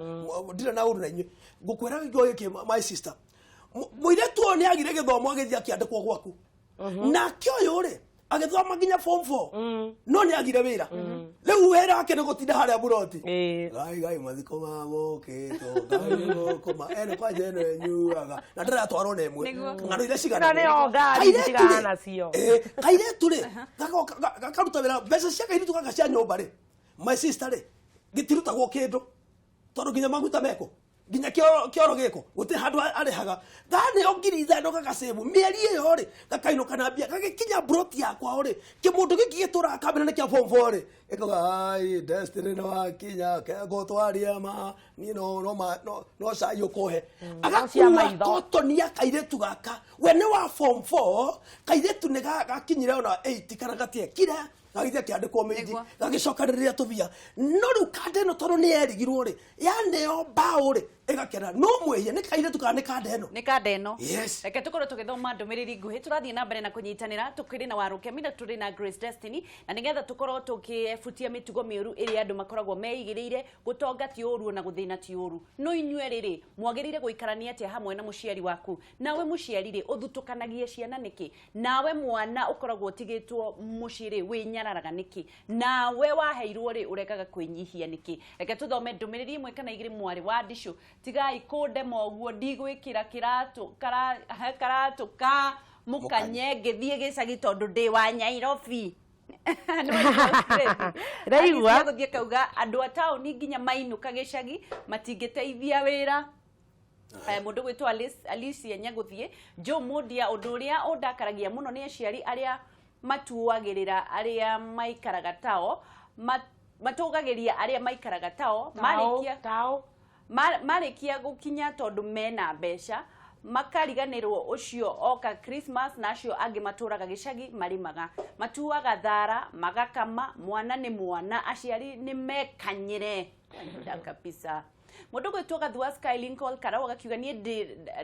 ndire na uru na inyu ngukwera ngiyo iki my sister muire tu oni agire githomo agithia akiandikwo gwaku nake uyu ri agithoma nginya form 4 no ni agire wira riu wera wake ni gutinda haria buroti gai mathiko ma mokito gai koma ene kwa jene nyuaga na ndira twaro na emwe ngano ile cigana
ne ogari cigana nacio
kaire turi gakaruta wira mbeca cia kairitu gaka cia nyumba ri my sister ri gitirutagwo kindu tondu nginya maguta meko nginya kioro giko guti handu arihaga thani ongiri ithano gagacebu mieri iyo ri gakaino kana mbia gagikinya broti yakwa ri kimundu giki gitura kamera ne kia form 4 ri ikoga ai destiny no akinya ke gotwaria ma ni no sayo kohe agacia maitho tonia kairetu gaka we ne wa form 4 kairetu ne gakinyire ona 8 kana gatie kira gagithia kiandikwo meiji gagicokaniriria tubia no riu kande no toro ni erigirwo ri yane yo bao ri egakena no mweye ni kaire tukana ni kande eno
reke tukorwo tugithoma ndumiriri nguhi turathie na mbere na kunyitanira tukiri na warukemi na turi na Grace Destiny na nigetha tukorwo tukifutia mitugo miuru iria andu makoragwo meigiriire gutonga ti uru na guthina ti uru no inyue riri mwagirire guikarania atia hamwe na muciari waku nawe muciari ri uthutukanagie ciana niki nawe mwana ukoragwo tigitwo muciri winyararaga niki nawe waheirwo ri urekaga kwinyihia niki reke tuthome ndumiriri imwe kana igiri mwari wa ndishu tigai kunde moguo ndigwikira kiratu karatu ka mukanye ngithie gicagi tondu ndi wa Nyairobi raigua guthie kauga andu a tauni nginya mainuka gicagi matingiteithia wira mundu gwitwa Alicia Nyaguthie Jo Mundia undu uria undakaragia muno ni aciari aria matuagirira aria maikaraga tao matugagiria aria maikaraga tao marikia gukinya tondu mena mbeca makariganirwo ucio oka Christmas nacio angi maturaga gicagi marimaga matuaga thara magakama mwana ni mwana aciari ni mekanyire kabisa mundu gwitwa Thua Sky Lincoln karawa gakiuga ni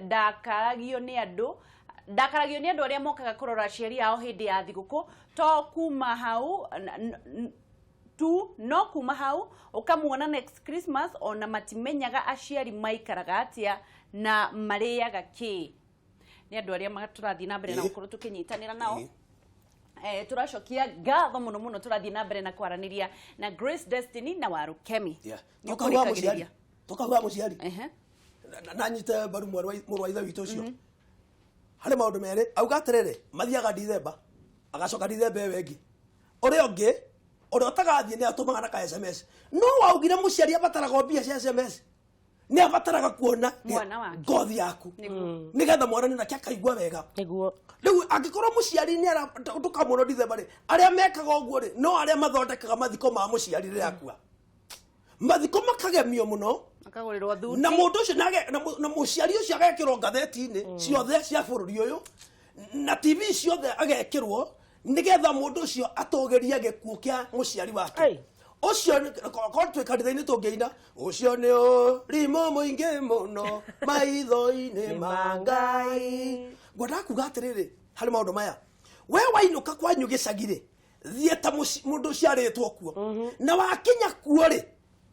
ndakaragio ni andu aria mokaga kurora aciari ao hindi ya thiguku to kuma hau no kuma hau ukamuona next Christmas ona matimenyaga aciari maikaraga atia na mariaga ki ni andu aria maturathie na mbere na gukorwo tukinyitanira nao turacokia ngatho muno turathie na mbere na kwaraniria na Grace Destiny na Warukemi
toka muciari na nyite baru murwaitha witu ucio hari maundu mere auga atiriri mathiaga December agacoka December wengi uria ungi uria utagathie ni atumaga na ka SMS no waugire muciari abataraga mbia cia SMS ni abataraga kuona ngothi yaku nigetha mwana ni nakia kaigua wega
niguo
riu angikorwo muciari ni aratuka muno December ri aria mekaga uguo ri no aria mathondekaga mathiko ma muciari ri akua mathiko makagemio muno
akagurirwo thuti
na mundu ucio na muciari ucio agekirwo ngatheti-ini ciothe cia bururi uyu na TV ciothe agekirwo nigetha mundu ucio atogeria gikuo kia muciari wake ucio ko twe kanitha-ini tungeina ucio ni rimo muingi muno maitho-ini mangai ngwenda kuga atiriri hari maundu maya we wainuka kwanyu gicagire thie ta mundu ucio aritwo kuo na wakinya kuo ri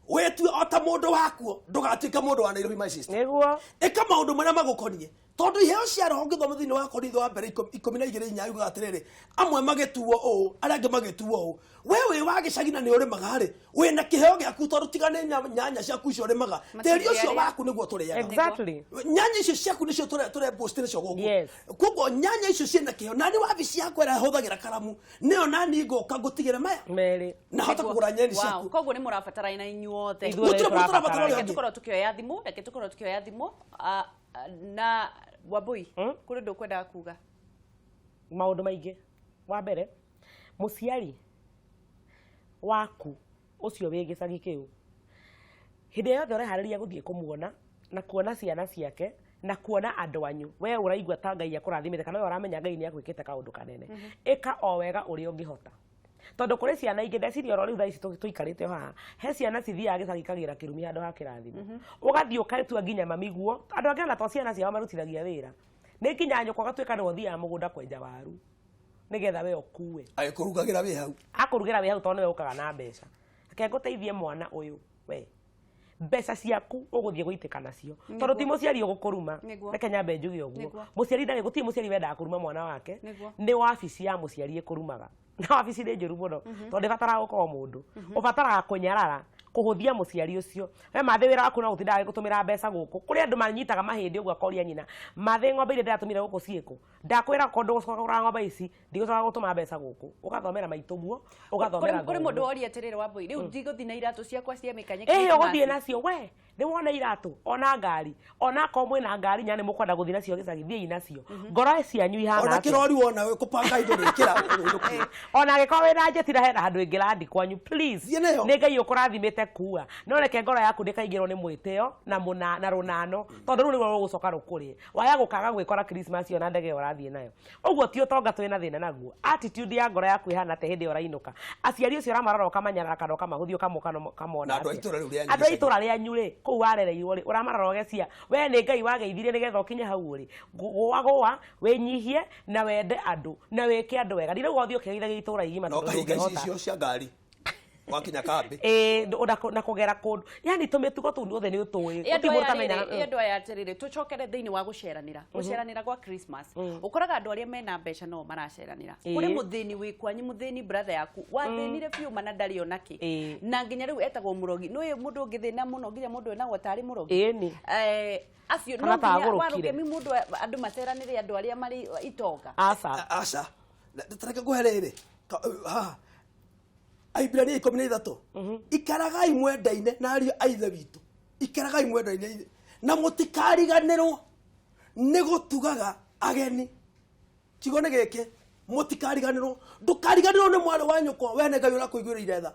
wetu ota mundu wakuo ndugatuika mundu wa Nairobi my sister
niguo
eka maundu maria magukonie tondu iheo cia roho ngithoma thiini wa Korintho wa mbere 12:4 yuga atiriri amwe magituo uu aria angi magituo uu we wi wa gicagina ni urimaga ri wina kiheo giaku tondu tigane nyanya ciaku icio urimaga tiri ucio waku niguo turiaga
exactly
nyanya icio ciaku nicio ture post nicio guku kuko nyanya icio ciena kiheo nani wabici yakwa ira huthagira karamu nio nani ngoka ngutigire maya
meri
na hota kugura nyeni ciaku
wow koguo ni murabatara ina inyuothe
gutire
tukoro tukioya thimu na Wabui kuri ndukwenda kuga
maundu maingi wa mbere muciari waku ucio wi gicagi kiu hindi yothe urehariria guthie kumuona na kuona ciana ciake na kuona andu anyu we uraigua ta Ngai akurathimite kana we uramenya Ngai ni akwikite kaundu kanene ika o wega uri ungihota tondu kuri ciana ingi ndeciria oro riu thaa ici tuikarite haha he ciana cithiaga gicagi kagira kirumi handu ha kirathimo ugathie ukatua nginya mamiguo andu angi na to ciana ciao marutithagia wira ni nginya nyoko gatuika ni uthiaga mugunda kwenja waru nigetha we okue
agikurugagira wi hau
akurugira wi hau tondu we ukaga na mbeca reke nguteithie mwana uyu we mbeca ciaku uguthie guitika nacio tondu ti muciari ugukuruma reke nyambe njuge uguo muciari ndari gutie muciari wendaga kuruma mwana wake ni wabici ya muciari ikurumaga na wabici ni njuru muno tondu batara gukorwo mundu ubataraga kunyarara kuhuthia muciari ucio we mathe wira waku na utindaga gutumira mbeca guku kuri andu manyitaga mahindi uguo akoria nyina mathe ng'ombe ile ndatumira guku ciiko ndakwira kondo gucoka kugura ng'ombe ici ndigocoka gutuma mbeca guku ugathomera maituguo ugathomera
kuri mundu ori atirire Wabui riu ndiguthi na iratu ciakwa cia mikanye
uguthie nacio we ni wona iratu ona ngari ona komwe na ngari nyane mukwenda guthie nacio gicagi thie nacio ngoro cianyu ihana
ona kirori wona we kupanga indo rikira
ona gikoro wina njetira hena handu ingirandi kwanyu please ni Ngai ukurathimite kuwa no reke ngoro yaku ndikaigirwo ni mwiteo na runano tondu ru niguo gucoka rukuri waya gukaga gwikora Christmas ona ndege urathie nayo uguo ti utonga twina thina naguo attitude ya ngoro yaku ihana te hindi urainuka aciari ucio ramarora ukamanyara kana ukamahũthio kamona
andu
aitura rianyu ri kuu warereirwo ri uramarora ugecia we ni Ngai wageithirie nigetha ukinye hau ri gwa winyihie na wende andu na wike andu wega ndirauga uthio kigeithagia itura igima
tondu icio cia ngari wakinya kambi
na kugera kundu yani tumitugo tu othe ni utui
utimuru tamenya endo aya atirire tucokere thiini wa guceranira gwa Christmas ukoraga andu aria mena mbeca no maraceranira kuri muthini wi kwanyu muthini brother yaku wathinire fiu mana ndari onaki na nginya riu etagwo murogi no mundu ngithina muno nginya mundu ena gotari murogi acio no nginya warukemi mundu andu maceranire andu aria mari itonga
asa tareka guherere ha Aibrania 13 ikaragai mwendaine na ario aithe witu ikaragai mwendaine na mutikariganirwo ni gutugaga ageni kigone geke mutikariganirwo ndukariganirwo ni mwari wa nyuko we ne Ngai ura kuiguira tha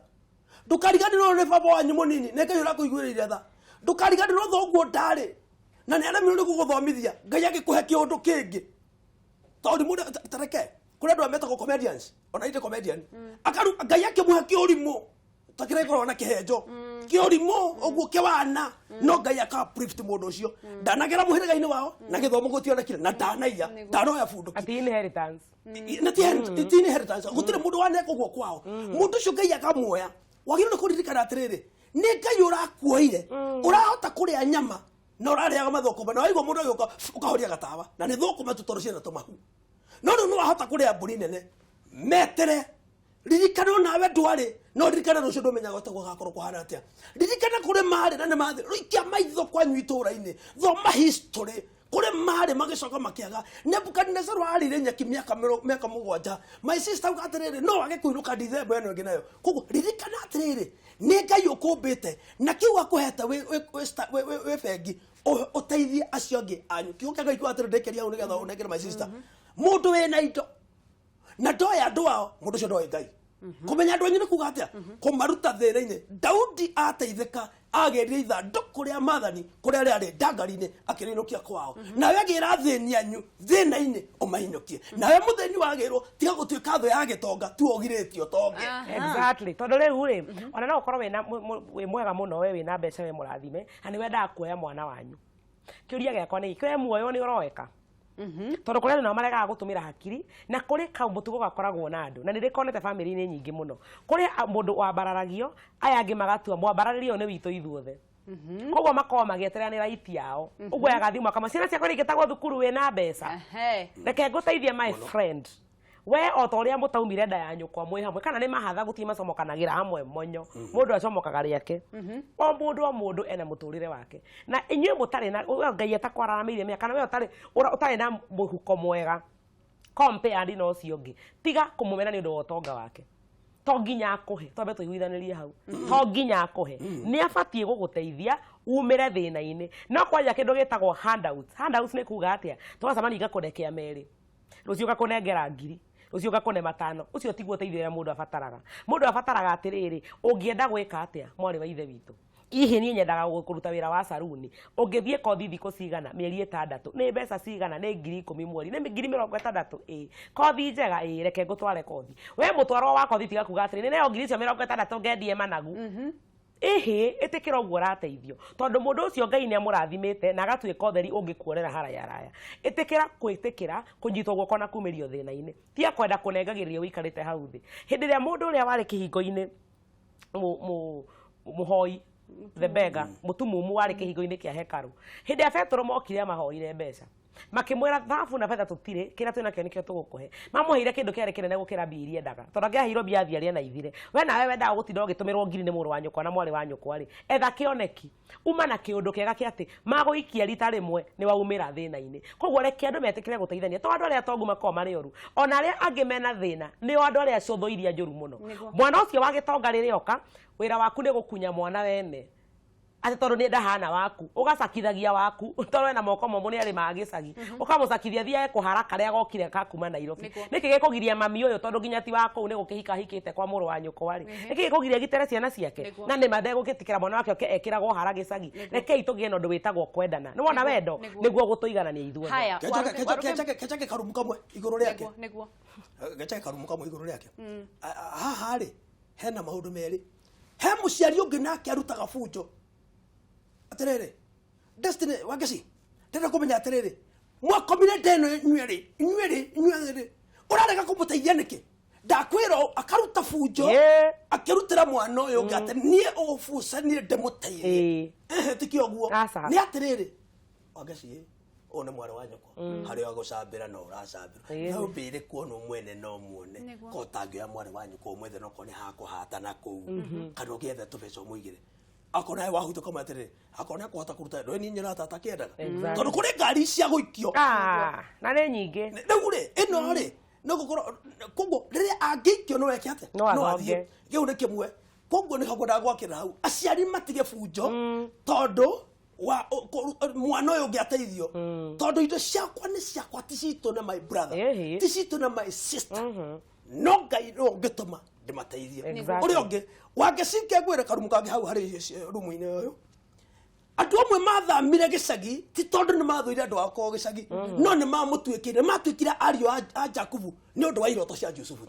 ndukariganirwo ni baba wanyu munini ne Ngai ura kuiguira tha ndukariganirwo thoguo ndari na ni aremi uri guguthomithia Ngai agikuhe kiundu kingi tondu mundu tareke kuri andu ametagwo comedians ona ite comedian akaru Ngai akimuha kiurimu takira ikoro na kihenjo kiurimu oguo kiwana no Ngai akaprift mundu ucio ndanagera muhiriga-ini wao na githomo gutio kire na ndanaiya ndanoya bundu
ati inheritance
na ti inheritance gutire mundu waneka guo kwao mundu ucio Ngai akamuoya wagire ni kuririkana atiriri ni Ngai urakuoire urahota kuria nyama na urariaga mathokoma na waigua mundu uyoka ukahoria gatawa na ni thokoma tutoro ciana tumahu no wahota kuria mburi nene metere ririkana nawe ndwari no ririkana rucio ndumenyaga gotagwo gakorwo kuhana atia ririkana kuri mari na ne mathi rikia maitho kwanyu itura-ini thoma history kuri mari magicoka makiaga Nebukadnezar warire nyaki miaka 7 my sister ugatiriri no wage kuinuka December eno nginayo kuko ririkana atiriri ni Ngai ukumbite na kiu akuheta we fengi uteithie acio ngi anyu kiu Ngai kwatire ndekeria u nigetha unegere my sister mundu wena indo na ndoya andu ao mundu cio ndoya Ngai kumenya andu anyu ni kuga atia kumaruta thira-ini Daudi ateithika ageria ithanduku ria mathani kuria riari ndangari-ini akirinukia kwao nawe agira thini anyu thina-ini umainukie nawe mutheni wagirwo tiga gutuika tho ya gitonga tu ogiritio tonge
exactly tondu riu ri ona no ukorwo wi mwega muno we wina mbeca we murathime na ni wendaga kuoya mwana wanyu kiuria giakwa ni kwe muoyo ni uroeka tondu kuri no marega gutumira hakiri na kuri kaumutugo gakoragwo na andu na nirikonete family-ini nyingi muno kuri mundu wambararagio aya angi magatua mwambararĩrio ni witu ithuothe koguo makorwo magieteranira iti yao uguo agathimwa kama ciana ciakwa igitagwo thukuru wina mbeca reke nguteithie my friend we otoria mutaumire nda ya nyukwa mwi hamwe kana ni mahatha gutie macomokanagira hamwe monyo mundu acomokaga riake o mundu ena muturire wake na inyue mutari na ngai etakwararamirie mia kana we utari na muhuko mwega compare no ciongi tiga kumumena ni undu wa utonga wake to nginya akuhe twambe tuiguithanirie hau to nginya akuhe ni abatie guguteithia umire thina-ini no kwanja kindu gitagwo handouts ni kuga atia twacamani ngakundekea meri rucio gakunengera ngiri ucio gakone matano ucio tiguo uteithia mundu abataraga atiriri ungienda gwika atia mwari wa ithe witu ihi ni nyendaga kuruta wira wa saruni ungithie kothi thiko cigana mieri 6 ni mbeca cigana ni 10,000 mweri ni 60,000 kothi njega reke ngutware kothi we mutwaro wa kothi tiga kuga atiri ni 60,000 ngendie managu ihi itikira uguo rateithio tondu mundu ucio ngai ni amurathimite na agatuika utheri ungikuonera haraya raya itikira kwitikira kunyitwo guoko na kumirio thina-ini tia kwenda kunengagirio wikarite hau thi hindi ria mundu uria wari kihingo-ini muhoi the beggar mutumumu wari kihingo-ini kia hekaru hindi ya Petro mokire mahoire mbeca makimwira thabu na betha tutire kira twina kio nikio tugukuhe mamuheire kindu kiari kinene gukira mbia endaga tondu ngiahiro mbia thiaria na ithire we nawe wendaga gutinda ugitumirwo ngiri ni muru wa nyukwa na mwari wa nyukwa ri etha kioneki uma na kiundu kiega kiati maguikia rita rimwe ni waumira thina-ini koguo reke andu metikire guteithania to andu aria tongu makoma mari oru ona aria angi mena thina ni andu aria cutho iria njuru muno mwana ucio wa gitonga riri oka wira waku ni gukunya mwana wene ati tondu ni ndahana waku ugacakithagia waku tondu na moko momo ni ari magicagi ukamucakithia thia kuharaka ria gokire kakuma Nairobi niki gikugiria mami uyu tondu nginya ti wako ni gukihika hikite kwa muru wa nyukwa ri niki gikugiria gitere ciana ciake na ni mathe gugitikira mwana wake ekiragwo hara gicagi reke itugie no ndu witagwo kwendana ni wona wendo niguo gutuiganania ithuothe
kechake karumu kamwe iguru riake niguo kechake karumu kamwe iguru riake haha ri hena maundu meri he muciari ungi nake arutaga bunjo atirere Destiny wageci ndenda kumenya atirere mwakomire ndeno inyueri urarega kumuteithia niki ndakwira akaruta bunjo akirutira mwana uyu ngate nie ubucanire ndemuteithie tikio oguo ni atirere wageci one mwari wa nyoko hari wa gucambira no uracambira no mbire kuona umwene no muone ko tangio mwari wa nyoko umwethe no kone hakuhatana kuu kana ugiethe tubeco muigire akona wahuto kama atiriri akona kuhota kuruta ndo ni nyira tata kiendaga tondu kuri ngari cia guikio
na ni nyingi
riu ri ino ri no gukoro koguo riria angiikio no weke ate no athie giu ni kimwe koguo ni hakwenda gwakira hau aciari matige bunjo tondu wa mwana uyu ngiateithio tondu indo ciakwa ni ciakwa ti citu na my brother ti citu na my sister no ngai no ngituma ndimateithie uri onge wangecike gwire karumu kangi hau hari rumu-ini uyu andu amwe mathamire gicagi ti tondu ni mathuire andu akoo gicagi no ni matwikire ario a Jakubu ni undu wa iroto cia Jusufu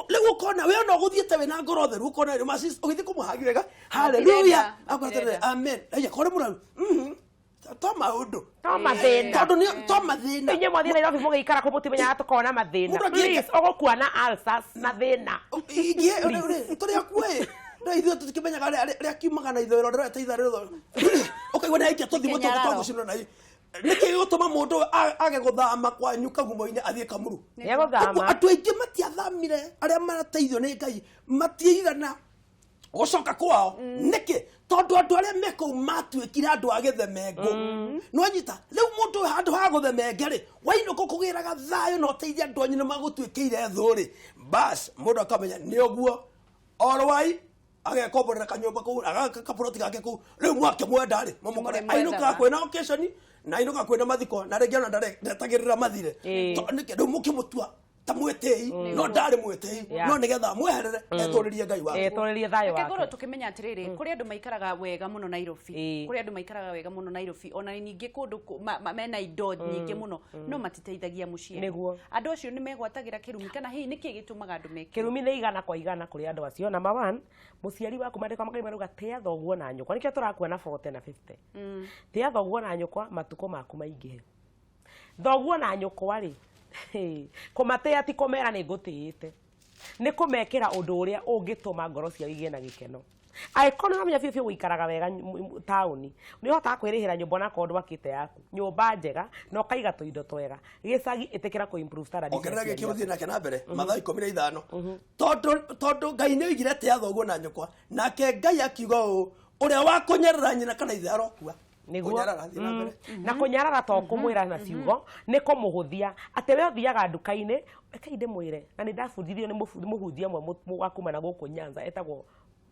riu ukona we no guthiete wina ngoro theru ukona ri masis ugithi kumuhagi wega haleluya akwatere amen aya kore muraru to maundu
to mathina
tondu ni to mathina
inye mwathina Nairobi mugikara kumutimenya tukona mathina please ogukua na ulcers na thina
igie turi akue na ithuĩ tũtikimenyaga rĩa kiumaga na ithuĩro ndĩrete itharĩro ũkaigua nĩ aikia tũthimo tũtũ twa gũcinwo na nĩkĩ gĩgũtũma mũndũ age gũthama kwanyu kagumo-inĩ athiĩ Kamuru andũ aingĩ matiathamire arĩa marateithio nĩ Ngai matiigana gũcoka kwao nĩkĩ tondu andu aria mekau matuikire andu a gĩthemengo no nyita riu mundu handu ha gũthemenge ri wainũka kũgĩraga thayo no teithia andu anyu nĩmagũtuĩkĩire thũ ri bas mundu akamenya nĩ ũguo orwai agekomborera kanyumba kũu agakaburoti gake kũu riu mwake mwenda ri mamũkore ainũka kwĩna occasion na ainũka kwĩna mathiko na rĩngĩ ona ndaretagĩrĩra mathire nĩkĩ riu mũkĩmũtua ta mwĩtĩi no ndarĩ mwĩtĩi no nĩgetha mweherere etũrĩrie Ngai wake
etũrĩrie thayo wake
kegoro tukimenya atiriri kuri andu maikaraga wega muno Nairobi kuri andu maikaraga wega muno Nairobi ona ningĩ kũndũ mena indo nyingĩ muno no matiteithagia muciĩ andu acio nĩ megwatagira kĩrumi kana hihi nĩkĩ gĩtũmaga andu meke
kĩrumi nĩ igana kwa igana kuri andu acio number 1 muciari waku mandĩko magai maruga tia thoguo na nyũkwa nĩkĩo tũrakuona 40 na 50 tia thoguo na nyũkwa matukũ maku maingĩhe thoguo na nyũkwa ri kumatea ti komera ni ngutiite ni kumekira undu uria ungituma ngoro cia igĩe na gĩkeno Aikoni na menya biũ guikaraga wega tauni ni hota kwirihira nyumba na kondo akite yaku nyumba njega no kaiga tuindo twega gicagi itikira ku improve standard
ongerera gä kä må thiä nake na mbere mathaa 15 tondå Ngai nä oigire atä athoguo na nyũkwa nake Ngai akiuga å ũrĩa wa kũnyarara nyina kana ithe arokua
niguo na kunyarara to kumwira na ciugo ni kumuhuthia ati we uthiaga nduka-ini reke ndimwire na ni ndabundithio ni muhunjia mwe wa kuma na guku Nyanza etagwo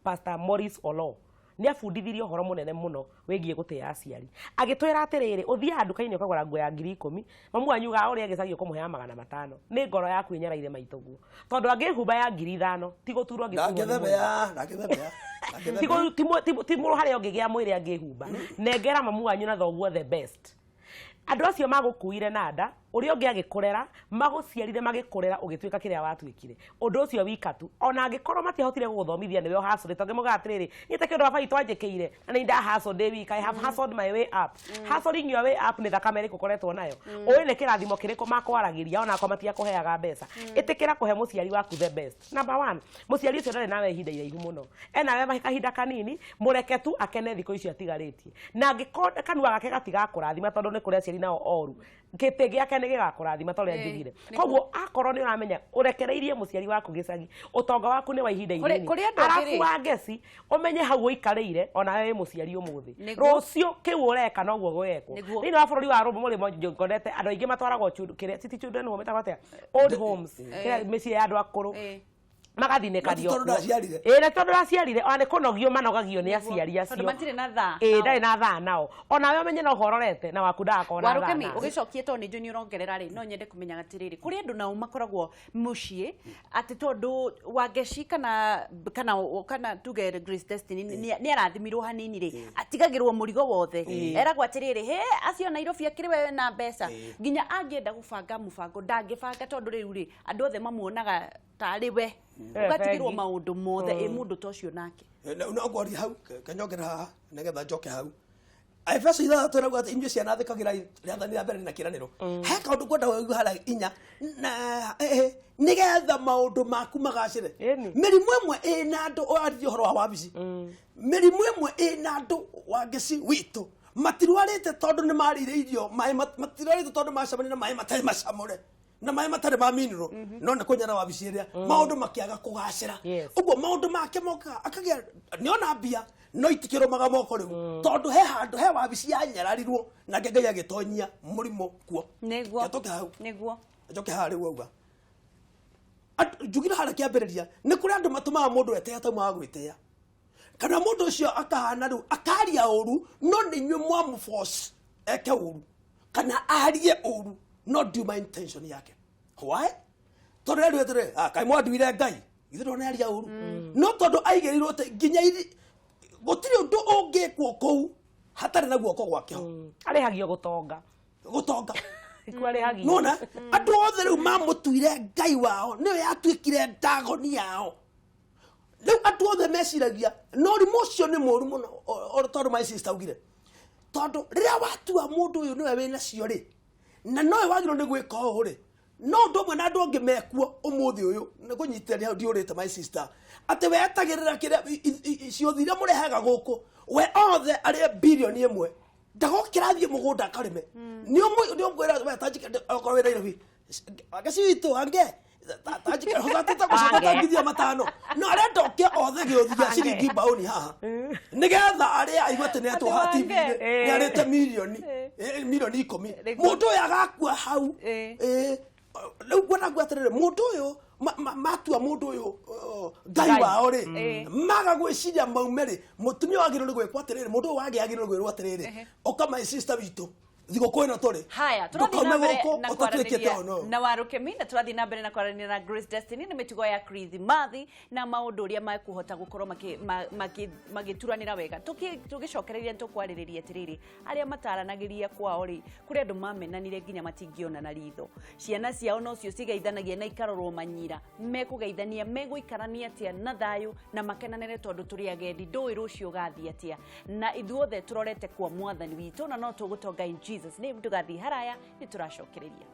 Pastor Morris Olo ni abundithirio horo munene muno wegie gutia aciari agitwira atiriri uthia nduka-ini ukagura nguo ya 10,000 mamu anyuga uri agisagio kumuhea 500 ni ngoro yaku inyaraire maitoguo tondu angihumba ya 5,000 ti guturwo
ngithebea
timå harä a å ngä gä a mwä rä angä nengera mamu wanyu na thoguo the best andå acio magå kuire na nda å rä a å ngä agä kå rera magå ciarire magä kå rera å gä tuä ka kä rä a watuä kire å ndå å cio wika tu ona angä korwo matiahotire gå gå thomithia nä we å tondå ngä må gaga atä rä rä nä tä kä ndå abai twanjä kä ire na nä ndä wika I have hustled my way up hustling your way up nä thakame rä kå koretwo nayo å nä kä rathimo kä rä kå makwaragä ria onakwa matiakåheaga mbeca ä tä kä ra kå he må ciari waku the best number 1 må ciari å cio ndarä nawe ihinda iraihu må no enawe kahinda kanini må reke tu akene thikå icio atigarä tie na angä korwo kanua gake gatigakå rathima tondå nä kå rä aciari nao oru gĩtĩ gĩake nĩ gĩgakũrathima ta ũrĩa njugire koguo akorwo nĩ ũramenya ũrekereirie mũciari waku gĩcagi ũtonga waku nĩ wa ihinda inini arabu wa ngeci ũmenye hau ũikarĩire ona wewe mũciari ũmũthĩ rũciũ kĩu ũreka noguo gwekwo thĩinĩ wa bũrũri wa rũmũ mũrĩmo ngonete andũ aingĩ matwaragwo kĩrĩa city children home metagwo atĩa old homes mĩciĩ ya andũ akũrũ magathinĩkario ĩĩ na tondũ aciarire ona nĩ kũnogio manogagio nĩ aciari acio
tondũ matirĩ na thaa
ndarĩ na thaa nao ona we ũmenye no hororete na waku ndagakorwo na thaa
Warũkemi ũgĩcokia tondũ nĩ nĩ ũrongerera rĩ no nyende kũmenya atĩrĩrĩ kũrĩ andũ nao makoragwo mũciĩ atĩ tondũ Wangeci kana tuge Grace Destiny nĩ arathimirwo hanini rĩ atigagĩrwo mũrigo wothe eragwo atĩrĩrĩ he acio Nairobi akĩrĩ we na mbeca nginya angĩenda gũbanga mũbango ndangĩbanga tondũ rĩu rĩ andũ othe mamuonaga tarĩ we ugatigirwo maundu mothe mundu ta ucio nake
no ngori hau kanyongera haha negetha njoke hau Efeso 3:3 ati inyuĩ ciana thikagira rĩathani rĩa mbere na kĩranĩro he kaũndũ kwenda wĩgu hara inya na nigetha maũndũ maku magacĩre mĩrimũ ĩmwe ĩna andũ ũrarĩrie ũhoro wa wabici mĩrimũ ĩmwe ĩna andũ Wangeci witũ matirwarĩte tondũ nĩ marĩire irio matirwarĩte tondũ macamania na maĩ matarĩ macamũre na maĩ matarĩ ma mineral no nĩ kũnyara wabici ĩrĩa maũndũ makĩaga kũgacĩra ũguo maũndũ make moka akagĩa nĩona mbia no itikĩrũmaga moko rĩu tondũ he handũ he wabici yanyararirwo na Ngai agĩtonyia mũrimũ kuo
nĩguo
njoke haha rĩu auga njugire harĩa kĩambĩrĩria nĩ kũrĩ andũ matũmaga mũndũ etĩĩa taumaga gwĩtĩĩa kana mũndũ ũcio akahana rĩu akaria ũru no nĩ inyuĩ mwamũforce eke ũru kana arie ũru no do my intention yake why tondũ rĩu atĩrĩ kaĩ mwanduire Ngai ithe ndona aria ũru no tondũ aigĩrirwo te nginya gũtirĩ ũndũ ũngĩkwo kũu hatarĩ na guoko gwakĩho
arĩhagio gũtonga
nona andũ othe rĩu mamũtuire Ngai wao nĩwe yatuĩkire ndagoni yao rĩu andũ othe meciragia no ũrimũ ũcio nĩ mũũru mũno tondũ my sister augire tondũ rĩrĩa watua mũndũ ũyũ nĩwe wĩna cio rĩ na nowe wagĩrwo nĩ gwĩka ũũ rĩ no ũndũ ũmwe na andũ angĩ mekuo ũmũthĩ ũyũ nĩ kũnyitĩrĩra hau ndiũrĩte my sister atĩ we etagĩrĩra kĩrĩa ciothi iria mũrehaga gũkũ we othe arĩa birioni ĩmwe ndagokĩra athiĩ mũgũnda akarĩme nĩ ũmwĩra we Tanjika okorwo wĩ Nairobi Wangeci witũ ange Tanjika hothatĩte gũcatangithia matano no arenda oke othe gĩũthi gĩa ciringi mbaũni haha nĩgetha arĩa aigua atĩ nĩ atwoha TV-inĩ nĩ arĩte mirioni 10 mũndũ ũyũ agakua hau rĩu ngwenda atĩrĩrĩ mũndũ ũyũ matua mũndũ ũyũ Ngai wao rĩ maga gwĩciria maume rĩ mũtumia wagĩrĩirwo nĩ gwĩkwo atĩrĩrĩ mũndũ ũyũ wagĩ agĩrĩirwo gwĩrwo atĩrĩrĩ oka my sister witũ thigũkũ ĩno tũrĩ
haya tũrathiĩ na mbere na kwaranĩria na Warũkemi na tũrathiĩ na mbere na kwaranĩria na Grace Destiny nĩ mĩtugo ya Christmas na maũndũ ũrĩa mekũhota gũkorwo magĩturanĩra wega tũgĩcokereria tũkwarĩrĩria atĩrĩrĩ arĩa mataranagĩria kwao rĩ kũrĩ andũ mamenanire nginya matingĩona na ritho ciana ciao no cio cigeithanagia na ikarorwo manyira mekũgeithania megũikarania atĩa na thayũ na makenanĩre tondũ tũrĩ agendi ndũĩ rũciũ gathiĩ atĩa na ithuothe tũrorete kwa Mwathani witũ na no tũgũtonga in Jesus name tugathi haraya ni turacokereria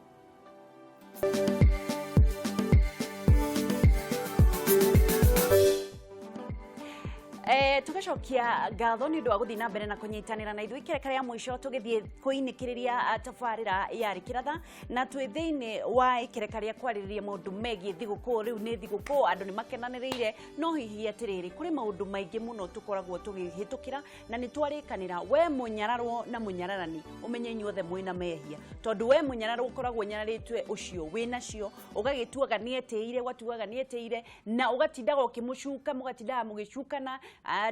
tugacokia ngatho ni undu wa guthii na mbere na kunyitanira na ithui kirekare ya mwisho tugithie kuinikiriria tabarira yari kiratha na twi thiini wa ikirekare ya kwaririria maundu megie thiguku riu ni thiguku andu ni makenaniriire no hihi atiriri kuri maundu maingi muno tukoragwo tugihitukira na ni twarikanira we munyararwo na munyararani umenye nyuothe mwina mehia tondu we munyararwo ukoragwo nyararitwe ucio wina cio ugagituaga nieteire watuaga nieteire na ugatindaga ukimucuka mugatindaga mugicukana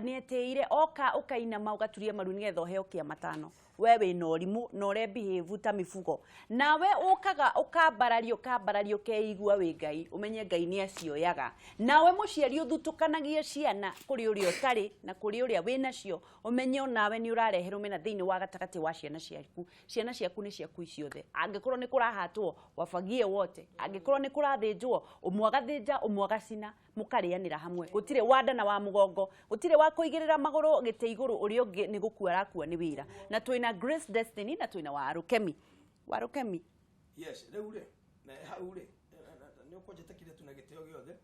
nieteire oka ukainama ugaturia maru nigetha uheo kia matano we wina urimu no re behave ta mifugo nawe ukambarario keigua wi ngai umenye ngai ni acioyaga nawe muciari uthutukanagie ciana kuri uri utari na kuri uri wina cio umenye nawe ni urareherwo mena thiini wa gatakati wa ciana ciaku ni ciaku iciothe angikorwo ni kurahatwo wafagie wote angikorwo ni kurathinjwo umwagathinja umwagacina mukarianira hamwe gutire wanda na wa mugongo gutire wa kuigirira maguru gite iguru uri ungi ni gukua rakua ni wira na twina Grace Destiny na twina Warukemi
yes riu ri na hau ri ni ukonjete kire tuna giteo giothe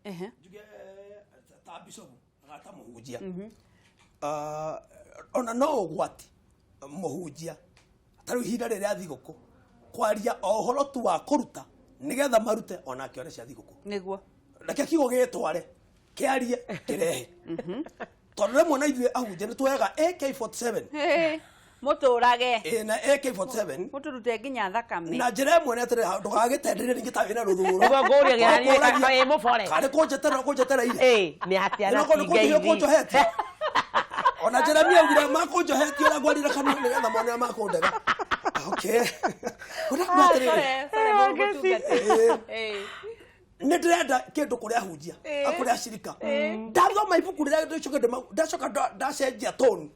njuge ta bisobu agata muhunjia ona no gwati muhunjia taru hinda riria thiguku kwaria ohoro tu wa kuruta nigetha marute ona kiore cia thiguku
niguo
reke kigo gitware kiarie kirehe tondu remwe na ithuĩ ahunjia nĩ tuoyaga AK47
muturage
na AK47
muturute nginya thakame
na njĩra ĩmwe nĩ atĩrĩ ndũgagĩtenderie ningĩ ta wĩna rũthũũro
ngoria gĩarie mũbore
karĩ kũnjetereire
nĩ hatia na
kũnjohetie ona Jeremia augire makũnjohetie ũrĩa ngwarire kanua nĩgetha mone makũndega okay nĩ ndĩrenda kĩndũ kũrĩa ahunjia akũrĩa acirika ndathoma ibuku rĩrĩa ndacoka ndacenjia tone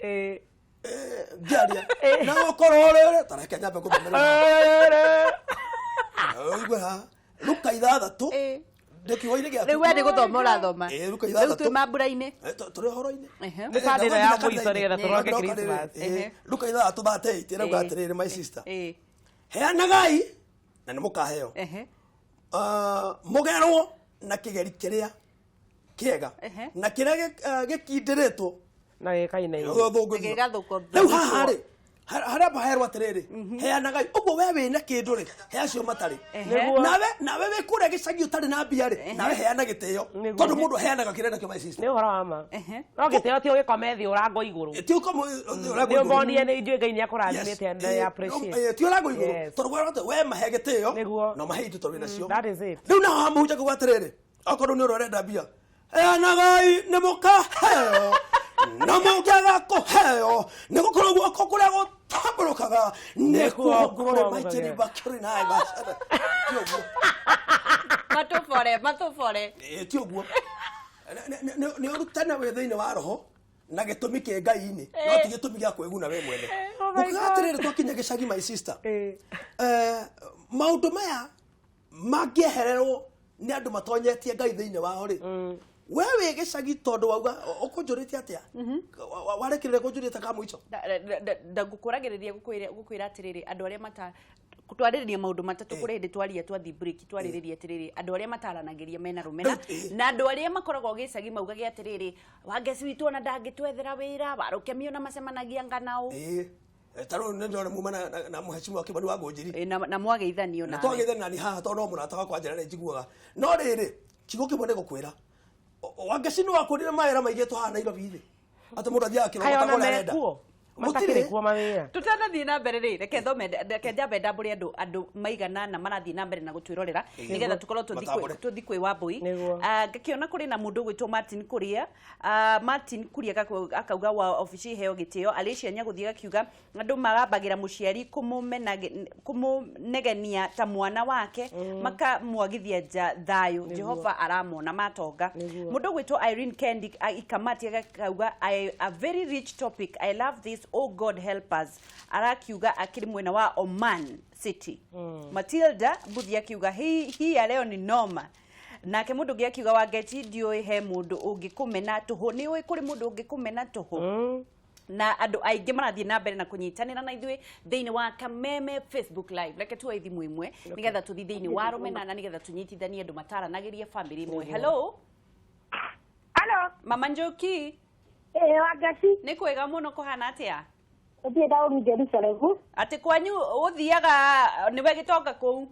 ngiaria na gũkorwo rĩrĩ tareke nyambe gũthomera oigwe ha Luka 6 ndekiuga-inĩ gĩaku
rĩu we nĩ gũthoma ũrathoma
Luka 6
rĩu twĩ mambura-inĩ
tũrĩ ũhoro-inĩ
mĩbandĩro ya mũico nĩgetha tũroke Christmas
Luka 6:38 ĩrauga atĩrĩrĩ my sister heanagai na nĩ mũkaheo mugerwo na kigeri kiria kiega na kiria gikindĩrĩtwo
na gĩkaine
rĩu haha rĩ harĩa baherwo atĩrĩrĩ heanagai ũguo we wĩna kĩndũ rĩ he acio matarĩ nawe wĩ kũrĩa gĩcagi ũtarĩ na mbia rĩ nawe heana gĩtĩo tondũ mũndũ heanaga kĩrĩa nakĩo my sister
nĩ ũhoro wa ma no gĩtĩo ti ũgĩkome thĩ ũrangwo igũrũ
ti ũkome
nĩ ũmonie nĩ ijuĩ Ngai nĩ akũrathimĩte and I appreciate
ti ũrangwo igũrũ tondũ we mahe gĩtĩo no mahe itu tondũ wĩnacio rĩu naho hamuhunja kuga atĩrĩrĩ okorwo nĩ ũrĩa ũrenda mbia heanagai nĩ mũkaheo na mũngĩaga kũheo nĩ gũkorwo guoko kũrĩa gũtambũrũkaga nĩkuo ngũrore maitĩri bakĩrĩ naĩ bacara
matũbore
ti ũguo nĩ ũrutana wĩ thĩinĩ wa roho na gĩtũmi kĩ Ngai-inĩ no ti gĩtũmi gĩa kwĩguna we mwene ũkiuga atĩrĩrĩ twakinya gĩcagi my sister maũndũ maya mangĩehererwo nĩ andũ matonyetie Ngai thĩinĩ wao rĩ we wĩ gĩcagi tondũ wauga ũkũnjũrĩtie atĩa warekĩrĩre kũnjũrĩte ka mũico
ndagũkũragĩrĩria gũkwĩra atĩrĩrĩ andũ arĩa twarĩrĩria maũndũ matatũ kũrĩ hĩndĩ twaria twathi break twarĩrĩria atĩrĩrĩ andũ arĩa mataranagĩria mena rũmena na andũ arĩa makoragwo gĩcagi maugage atĩrĩrĩ wangeci witũ ona ndangĩtwethera wĩra Warukemi ona macemanagia nganaũ
tarũ nĩ ndĩrona muma na mũhecimu wa Kĩmani wa Ngũnjiri
na mwageithanio
na twageithania ni haha tondũ no mũrata wakwa njĩra njiguaga no rĩrĩ kiugo kĩmwe nĩ gũkwĩra wangeci nĩ wakũrire mawĩra maigĩtwo haha Nairobi thĩ atĩ mũndũ athiaga kĩrogota kũrĩa arenda
matakĩrĩ kuo mawĩra
tutanathiĩ na mbere rĩ reke njambe ndambũre andũ maigana na marathiĩ na mbere na gũtwĩrorera nĩgetha tũkorwo tũthi kwĩ Wambui ngakĩona kũrĩ na mũndũ ũgwĩtwo Martin Kuria akauga wa ofici heo gĩtĩo Alicia Nyagũthiĩ gakiuga andũ magambagĩra mũciari kũmũnegenia ta mwana wake makamwagithia thayũ Jehova aramona matonga mũndũ ũgwĩtwo Irene Kendi Ikamati akauga a very rich topic I love this oh God help us arakiuga akiri mwena wa Oman City Matilda Buthi akiuga hii ya leo ni noma nake mundu ngi akiuga Wangeci ndioi he mundu ungĩkũmena tũhũ nĩ ũĩ kũrĩ mundu ungĩkũmena tũhũ na andu aingi marathie na mbere na kunyitanira na ithui thiini wa Kameme Facebook live reke tuwe thimu imwe nigetha tuthi thiini wa rumena na nigetha tunyitithanie andu mataranagirie family imwe. Hello
Hello
Mama Njoki
Wangeci.
Nĩ kwega mũno kũhana atĩa?
Ũthiĩ taũni Jerusalem.
Atĩ kwanyu ũthiaga nĩwe gĩtonga kũu?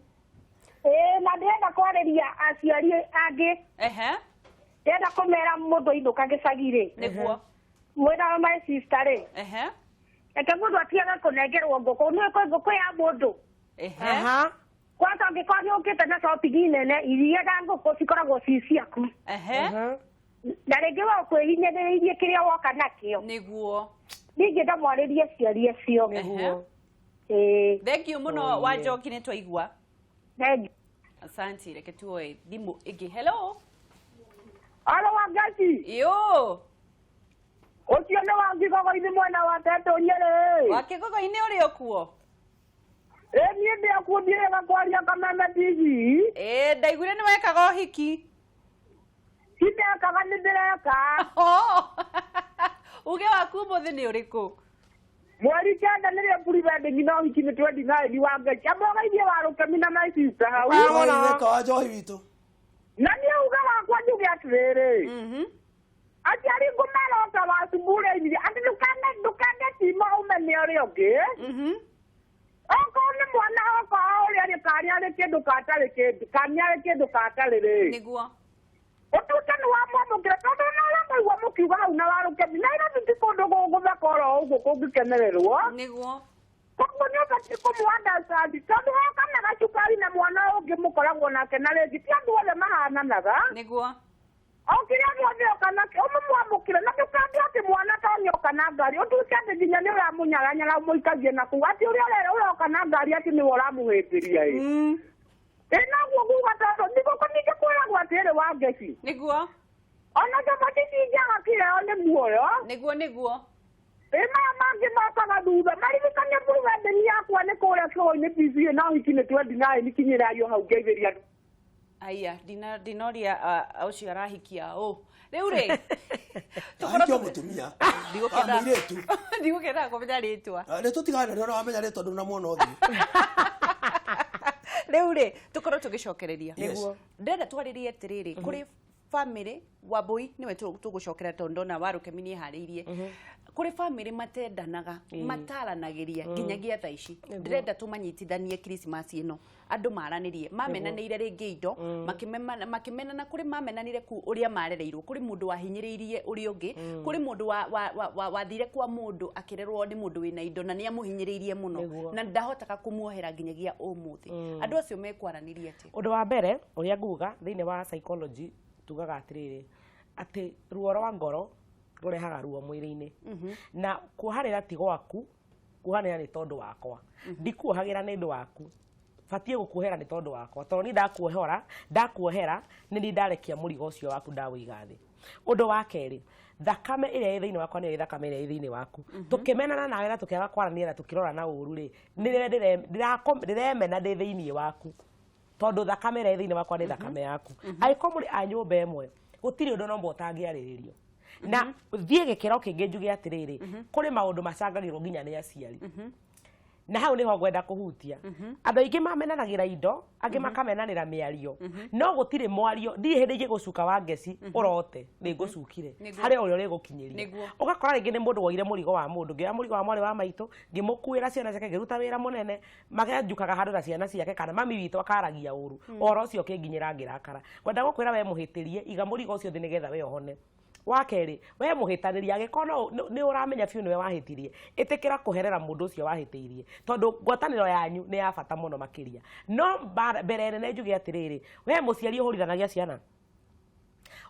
Na ndĩrenda kwarĩria aciari angĩ. Ndĩrenda kũmera mũndũ ainũka gĩcagi-rĩ.
Nĩguo.
Mwĩra my sister-rĩ. Reke mũndũ atigaga kũnengerwo ngũkũ. Nĩ kwĩ ngũkũ ya mũndũ. Kwanza angĩkorwo nĩ ũkĩte na shopping nene, iria na ngũkũ cikoragwo ci ciaku. Na rĩngĩ we ũkwĩhinyĩrĩirie kĩrĩa woka nakĩo.
Nĩguo.
Ningĩ ndamwarĩrie ciari acio.
Nĩguo. Thank you mũno Wanjoki nĩ twaigua.
Thank you.
Asante, reke tuoe thimũ ĩngĩ. Hello.
Alo Wangeci.
Yo.
Ũcio nĩ wa Kĩgogo-inĩ mwena wa Tetũ Nyerĩ.
Wa Kĩgogo-inĩ ũrĩ okuo?
Niĩ ndĩ okuo ndirega kwaria Kameme TV.
Ndaiguire nĩ wekaga ũhiki.
Ndekaga nĩ ndĩreka.
Uge waku ũmũthĩ nĩ ũrĩkũ?
Mweri kenda nĩrĩo pre-wedding na ũhiki nĩ 29 Wangeci. Amũgeithie wa Rũkemi na my sister hau.
Weka wa Njohi witũ.
Na niĩ uga wakwa njuge atĩrĩrĩ. Aciari ngũmera ota wa cubure-inĩ atĩ ndũkandetima ũmene ũrĩa ũngĩ. Okorwo nĩ mwana okorwo ũrĩa rĩ karĩa rĩ kĩndũ katarĩ kĩndũ kanya rĩ kĩndũ katarĩ-rĩ.
Nĩguo.
Ũtuĩke nĩ wamwamũkĩra tondũ no ũrĩa mwaigua mũkiuga hau na wa Rũkemi Nairobi ti kũndũ gũgũthaka oro ũguo kũngĩkenererwo.
Nĩguo.
Koguo nĩ ũbatiĩ kũmũ-understand tondũ woka na gacukari na mwana ũngĩ mũkoragwo nake na rĩngĩ ti andũ othe mahananaga.
Nĩguo.
Kĩrĩa gĩothe oka nakĩo ũmũmwamũkĩre na ndũkambie atĩ mwana to nĩoka na ngari ũtuĩke atĩ nginya nĩ ũramũnyaranyaga mũikagie nakũu atĩ ũrĩa ũroka na ngari atĩ nĩwe ũramũhĩmbĩria ĩ. Naguo kuga tondũ thigũkũ ningĩ kwĩragwo atĩrĩ Wangeci.
Nĩguo.
Ona thamaki cingiaga kĩheo nĩ muoyo.
Nĩguo.
Maya mangĩ mokaga thutha maririkanie pre-wedding yakwa nĩ kũrĩa show-inĩ TV na ũhiki nĩ 29 kinyĩra ario hau ngeithĩria andũ.
Aya, ndinoria ũcio arahikia ũ. Rĩu rĩ.
Ahikia mũtumia.
Ndigũkĩenda kũmenya rĩtwa.
Nĩ tũtigane rĩo wamenya rĩtwa ndũna muona ũthiĩ.
Rĩu rĩ, tũkorwo tũgĩcokereria. Nĩguo. Ndĩrenda twarĩrie atĩrĩrĩ, kũrĩ family Wambui niwe tũgũcokera tondũ ndona wa Rũkemi nĩ harĩirie. Kũrĩ family matendanaga, mataranagĩria nginyagia thaa ici. Ndĩrenda tũmanyitithanie Christmas ĩno. Andũ maranĩrie, mamenanĩire rĩngĩ indo, makĩmenana kũrĩ mamenanire ku ũrĩa marereirwo, kũrĩ mũndũ wahinyĩrĩirie ũrĩa ũngĩ, kũrĩ mũndũ wathire kwa mũndũ akĩrerwo nĩ mũndũ wĩna indo na nĩ amũhinyĩrĩirie mũno na ndahotaga kũmuohera nginyagia ũmũthĩ. Andũ acio mekwaranĩria atĩ.
Ũndũ wa mbere ũrĩa nguga thĩinĩ wa psychology tugaga atĩrĩrĩ atĩ ruo rwa ngoro rũrehaga ruo mwĩrĩ-inĩ na kuohanĩra ti gwaku, kuohanĩra nĩ tondũ wakwa. Ndikuohagĩra nĩ ũndũ waku, batiĩ gũkuohera nĩ tondũ wakwa tondũ ni ndakuohera nĩ ni ndarekia mũrigo ũcio waku ndawĩiga thĩ. Ũndũ wa kerĩ, thakame ĩrĩa ĩ thĩinĩ wakwa nĩyo thakame ĩrĩa ĩ thĩinĩ waku. Tũkĩmenana nawe na tũkĩaga kwaranĩria na tũkĩrora na ũru rĩ, ndĩremena ndĩ thĩinĩ waku tondũ thakame ĩrĩa ĩ thĩinĩ wakwa nĩ thakame yaku. Angĩkorwo mũrĩ a nyũmba ĩmwe gũtirĩ ũndũ no mũtangĩarĩrĩrio. Na thiĩ gĩkĩro kĩngĩ njuge atĩrĩrĩ, kũrĩ maũndũ macangagĩrwo nginya nĩ aciari. Na hau niho ngwenda kuhutia. Andũ aingĩ mamenanagĩra indo, angĩ makamenanĩra mĩario. No gũtirĩ mwario, ndirĩ hĩndĩ ingĩgũcuka Wangeci ũrote nĩ ngũcukire. Harĩ o ũrĩa ũrĩgũkinyĩria. Ũgakora rĩngĩ nĩ mũndũ woire mũrigo wa mũndũ, ngĩoya mũrigo wa mwarĩ wa maitũ, ngĩmũkuĩra ciana ciake, ngĩruta wĩra mũnene, makanjukaga handũ na ciana ciake kana mami witũ akaragia ũru. Ũhoro ũcio ũkĩnginyĩra ngĩrakara. Ngwenda gũkwĩra we mũhĩtĩrie, iga mũrigo ũcio thĩ nĩgetha we ũhone. Wa kerĩ, we mũhĩtanĩria angĩkorwo nĩ ũramenya biũ nĩwe wahĩtirie, ĩtĩkĩra kũherera mũndũ ũcio wahĩtĩirie tondũ ngwatanĩro yanyu nĩ ya bata mũno makĩria. No mbere nene njuge atĩrĩrĩ, we mũciari ũhũrithanagia ciana,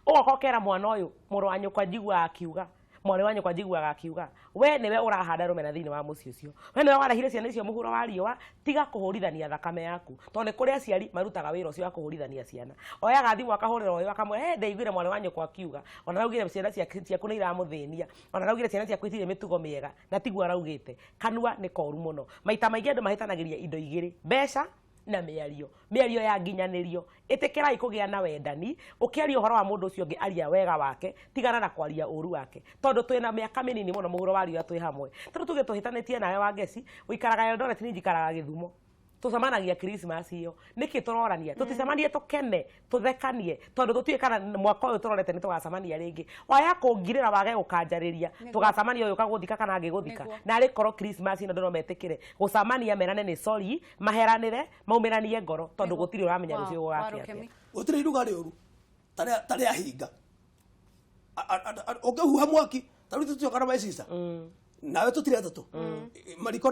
ũgoka ũkera mwana ũyũ mũrũ wa nyũkwa njiguaga akiuga, mwarĩ wa nyũkwa njiguaga akiuga, we nĩwe ũrahanda rũmena thĩinĩ wa mũciĩ ũcio, we nĩwe warehire ciana icio mũhuro wa riũa, tiga kũhũrithania thakame yaku tondũ nĩ kũrĩ aciari marutaga wĩra ũcio wa kũhũrithania ciana. Oyaga thimũ akahũrĩra ũyũ akamwĩra ndeiguire mwarĩ wa nyũkwa akiuga, ona araugire ciana ciaku nĩ iramũthĩnia, ona araugire ciana ciaku itirĩ mĩtugo mĩega, na tiguo araugĩte. Kanua nĩ koru mũno. Maita maingĩ andũ mahĩtanagĩria indo igĩrĩ, mbeca na mĩario ya nginyanĩrio. Ĩtĩkĩrai kũgĩa na wendani, ũkĩaria ũhoro wa mũndũ ũcio ũngĩ aria wega wake, tigana na kwaria ũru wake tondũ twĩna mĩaka mĩnini mũno mũhuro wa riũa twĩ hamwe. Tondũ tuge tũhĩtanĩtie nawe Wangeci, ũikaraga Eldoret, niĩ njikaraga Gĩthumo. tucemanagia Christmas iyo niki turorania tuticemanie tukene tuthekanie tondu tutuye kana mwaka uyu turorete ni tugacemania ringi waya kungirira wage gukanjariria tugacemania uyu kaguthika kana ngiguthika na ari koro Christmas ino ndono metikire gucemania merane ni sorry maheranire maumiranie ngoro tondu gutiri uramenya rucio gwakia
gutiri iruga riuru tari ahinga ukahuha mwaki tari tutioka na sister nawe tutire atatu mariko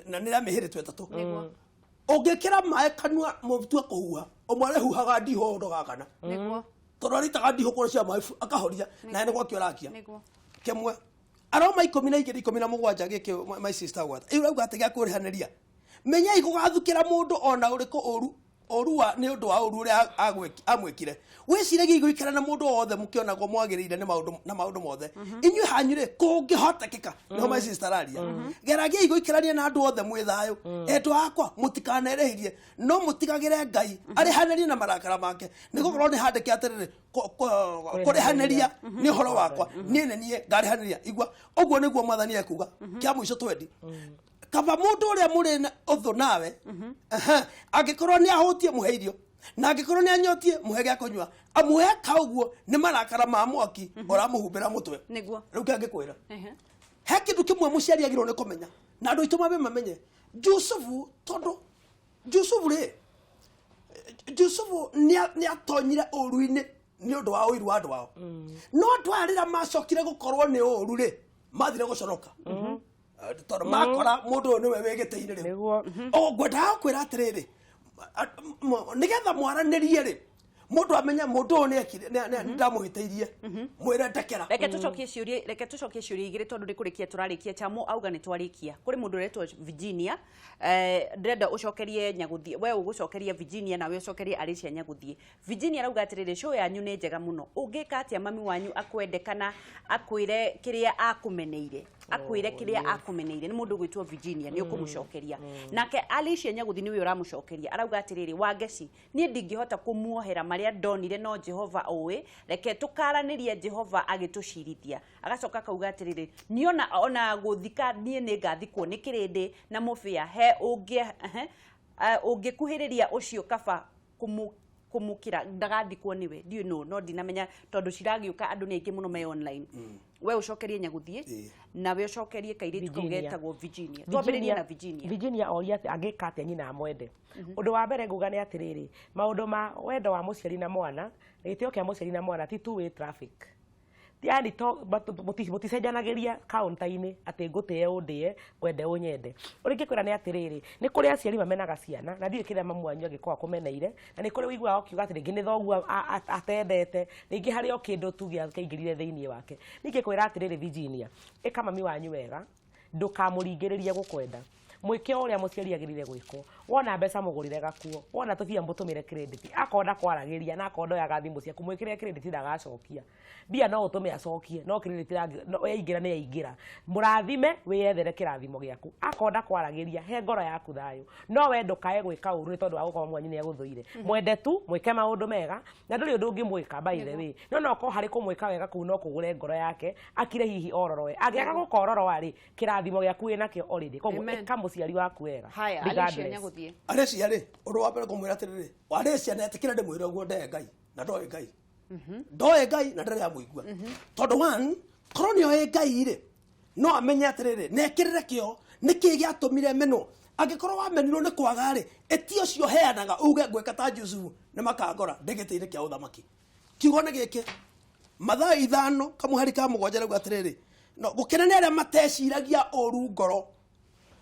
na nira mehire twetatu ungikira mae kanua mutua kuhuha omware huhaga ndiho ndogakana niguo toraritaga ndiho kora cia mae akahoria na ene gwakio rakia kemwe aroma 12 gike my sister gwata iu rauga atega kurihaneria menya igugathukira mundu ona uriko orua ni undu wa oru ri amwekire wiciragia iguikara na mundu othe mukiona go mwagirire ni maundu mothe inyu hanyure kungihotekeka no my sister aria geragia iguikarania na andu othe mwithayo eto akwa mutikanerehirie no mutigagire Ngai ari haneria na marakara make nigukorwo ni handike atiriri kuri haneria ni horo wakwa nie ngari haneria igwa ogwo niguo mwathani ekuga kia mwisho twendi kaba mundu uria muri na uthu nawe agikorwo ni ahutie muheirio na agikorwo ni anyotie muhege akunywa amuhe kauguo ni marakara ma mwaki ora muhumbira mutwe
niguo
riu kangikwira he kindu kimwe muciari agirwo ni kumenya na andu ituma be mamenye Jusufu ni atonyire uruine ni undu wa uiru andu wao no ndwarira macokire gukorwo ni uru ri mathire guconoka toro makora mundu niwe wegiteire ri ngwenda kwira atiriri nigetha mwaranirie ri mundu amenya mundu ni ekire ndamuhiteirie mwira ndekera
reke tucokie ciuria igire tondu ni kurikia turarikia chamo auga ni twarikia kuri mundu retwo Virginia ndenda ucokerie Nyaguthie we ugucokeria Virginia na we ucokerie Alicia Nyaguthie Virginia rauga atiriri show yanyu ni njega muno ungika atia mami wanyu akwendekana akwire kiria akumeneire ni mundu gwitwo Virginia ni ukumucokeria nake Alicia Nyaguthie niwe uramucokeria arauga atiriri wageci ni ndingihota kumuohera maria ndonire no Jehova owe reke tukaranirie Jehova agitucirithia agacoka kauga atiriri niona ona guthika nie ni ngathikwo ni kirindi na mufia he ungikuhiriria ucio kaba kumukira ndagathikwo niwe do you know no dinamenya tondu ciragiuka andu ni aingi muno me online we ucokerie Nyaguthie na we ucokerie kairitu kugetagwo Virginia twambiririe na
Virginia oria angika atia nyina amwende undu wa mbere nguga ni atiriri maundu ma wendo wa muciari na mwana gitio kia muciari na mwana ti two way traffic yani to muticenjanagiria kaunta-ini ati ngutie undie kwende unyende uringi kwira ni atiriri ni kuri aciari mamenaga ciana na ndiye kire mamu wanyu agikwa kumeneire na ni kuri wigua okiuga ati ringi ni thoguo atendete ringi hari okindu tugia kaingirire thiini wake ningi kwira atiriri Virginia ika mami wanyu wega ndukamuringiririe gukwenda mwike uria muciari agirire gwiko wona mbeca mugurire gakuo wona tubia mutumire credit akonda kwaragiria na akonda ya gathimu ciaku mwikire credit ndagacokia bia no utume acokie no credit yaingira ni yaingira murathime wiyethere kirathimo giaku akonda kwaragiria he ngoro yaku thayo no we ndukae gwika uru tondu wa gukoma mwanyu ni aguthuire mwende tu mwike maundu mega na nduri undu ungi mwika by the way no ko hari kumwika wega ku no kugure ngoro yake akire hihi ororoe agiaka gukororo ari kirathimo giaku inakio already koguo muciari waku wega
haya Alicia Nyaguthie
Alicia ri undu wa mbere kumwira atiriri Alicia na etikira ndi mwira guo nde Ngai na ndoe Ngai ndoe Ngai na ndari amuigua tondu one koronio e Ngai ri no amenye atiriri nekirire kio niki giatumire meno agikorwo wamenirwo ni kwaga ri etio cio heanaga uge gweka ta Jusufu ni makagora ndigitire kia uthamaki kiugo ni giki mathaa 5 kamuhari ka mugwanja rauga atiriri no gukenania aria mateciragia oru ngoro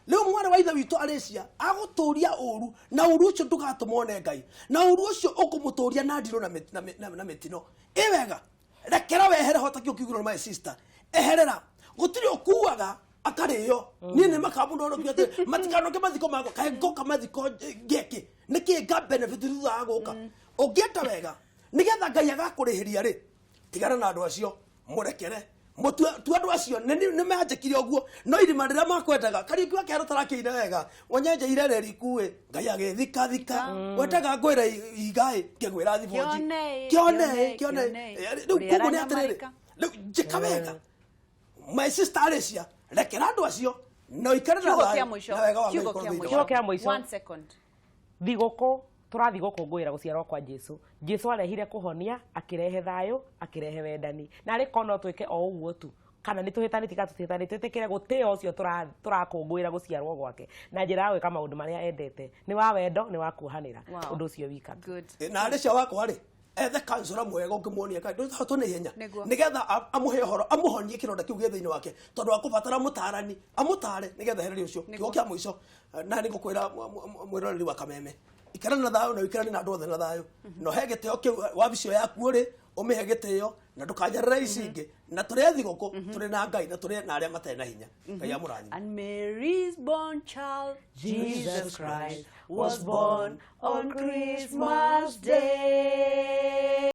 leo mwana wa ithe witu Alicia aguturia uru na uru ucio ndugatumone Ngai na uru ucio ukumuturia na ndiro na metino iwega rekera wehere hota kio kiguro my sister eherera gutiri okuaga akario ni ne makabu ndo kiate matikano ke mathiko mago kae ngoka mathiko geki niki ga benefit thutha aguka ugieta wega nigetha Ngai agakurihiria ri tigana na andu acio murekere tu andu acio ni manjikire oguo no irima rira makwendaga kari kiwa kero tarakiire wega wonyenje irereri kuwe Ngai agithika thika wendaga ngwira igai kigwira thiboji kione riu kugu ni atiriri riu njika wega my sister Alicia rekera andu acio no ikare na
kiugo kia mwisho
kiugo kia mwisho
1 second
thigũkũ tũrathi gũkũngũĩra gũciarwo kwa Jesu. Jesu arehire kũhonia, akirehe thayũ, akirehe wendani. Na arĩ no twĩke o ũguo tu. Kana nĩ tũhĩtanĩtie kana tũtihĩtanĩtie twĩtĩkĩre gũtĩĩa ũcio tũrakũngũĩra gũciarwo gwake na njĩra ya gwĩka maũndũ marĩa endete. Nĩ wa wendo, nĩ wa kuohanĩra. Ũndũ ũcio wika.
Na arĩ cia wakwa rĩ ethe kansora mwega ũngĩmuonia kaĩ ndũhoto nĩ hinya nĩgetha amũhe ũhoro amũhonie kĩronda kĩu gĩ thĩinĩ wake tondũ akũbatara mũtarani amũtare nĩgetha ehererie ũcio kiugo kĩa mũico na nĩ ngũkwĩra mwĩroreri wa Kameme ikara na thayũ na wĩkarane na andũ othe na thayũ no he gĩtĩo kĩu wabicio yaku ũrĩ ũmĩhe gĩtĩo na ndũkanjarĩra ici ingĩ na tũrĩ thigũkũ tũrĩ na Ngai na tũrĩ na arĩa matarĩ na hinya Ngai amũrathime.
And Mary's born child Jesus Christ was born on Christmas Day.